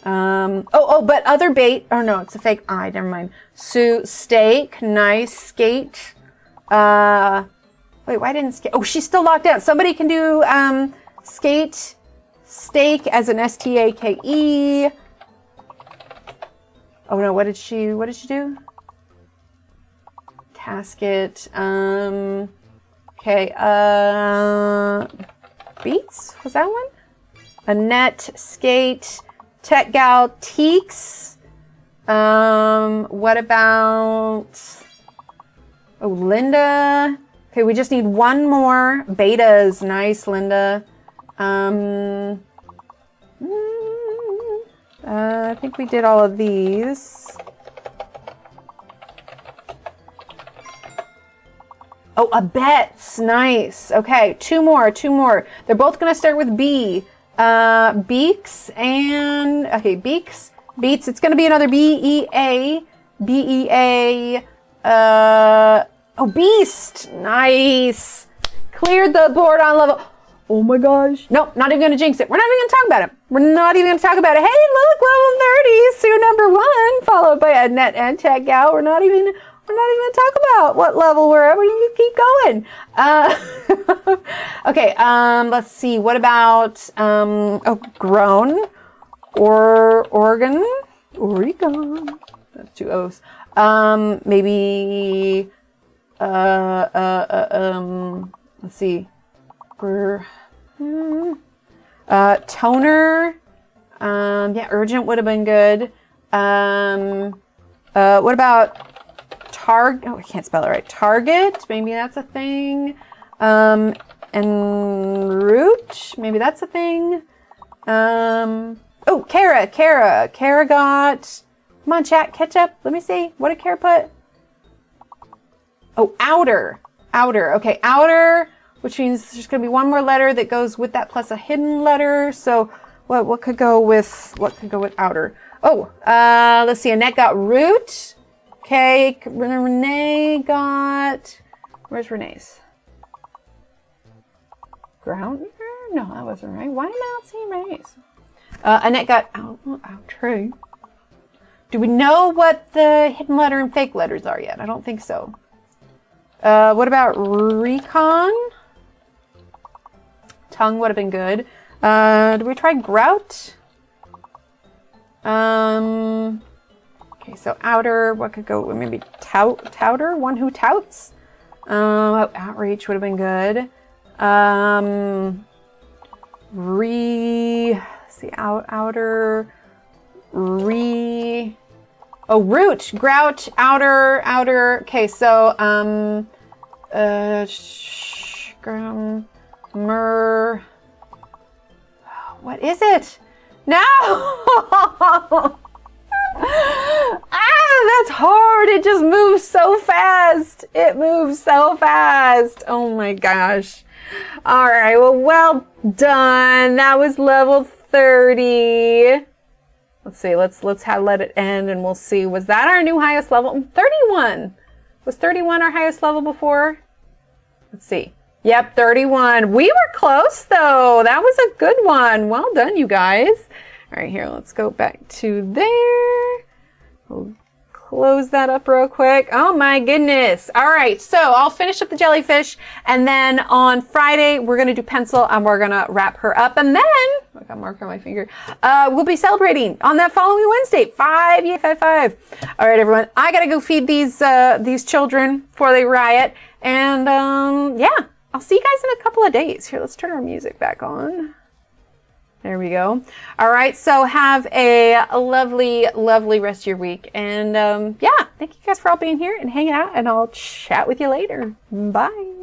But other bait. Oh no, it's a fake I. Never mind. Sue, steak. Nice. Skate. Wait, why didn't skate? Oh, she's still locked out. Somebody can do skate. Steak as an S-T-A-K-E. Oh no, what did she do? Casket. Okay. Beats? Was that one? Annette, skate, tech gal, teaks. What about? Oh, Linda. Okay, we just need one more. Betas, nice, Linda. I think we did all of these. Oh, a bets, nice. Okay, two more. They're both gonna start with B. Beaks and, okay, Beaks, Beats. It's gonna be another B-E-A. Oh, Beast, nice. Cleared the board on level. Oh my gosh. Nope, not even gonna jinx it. We're not even gonna talk about it. We're not even gonna talk about it. Hey, look, level 30, Sue number 1, followed by Annette and Checkout. We're not even gonna talk about what level we're at. We're gonna keep going. Okay, let's see. What about, Grown or Oregon? That's 2 O's. Maybe, let's see. Toner. Yeah, urgent would have been good. What about Target? Oh, I can't spell it right. Target. Maybe that's a thing. En route. Maybe that's a thing. Oh, Kara. Kara got. Come on, chat. Catch up. Let me see. What did Kara put? Oh, outer. Okay, outer. Which means there's going to be one more letter that goes with that plus a hidden letter. So what could go with outer? Oh, let's see. Annette got root. Okay, Renee got. Where's Renee's? Ground? No, that wasn't right. Why am I not seeing Renee's? Annette got outre. Do we know what the hidden letter and fake letters are yet? I don't think so. What about recon? Tongue would have been good. Did we try grout? Okay, so outer, what could go? Maybe touter, one who touts. Outreach would have been good. Outer, root, grout, outer. Okay, so, what is it? No! That's hard. It just moves so fast. Oh my gosh. All right. Well done. That was level 30. Let's see. Let's let it end and we'll see. Was that our new highest level? 31. Was 31 our highest level before? Let's see. Yep, 31. We were close though. That was a good one. Well done, you guys. All right, here, let's go back to there. We'll close that up real quick. Oh my goodness. All right, so I'll finish up the jellyfish and then on Friday, we're gonna do pencil and we're gonna wrap her up. And then, look, I'm marking on my finger. We'll be celebrating on that following Wednesday, 5. All right, everyone, I gotta go feed these children before they riot. And yeah. I'll see you guys in a couple of days. Here, let's turn our music back on. There we go. All right, so have a lovely, lovely rest of your week. And yeah, thank you guys for all being here and hanging out, and I'll chat with you later. Bye.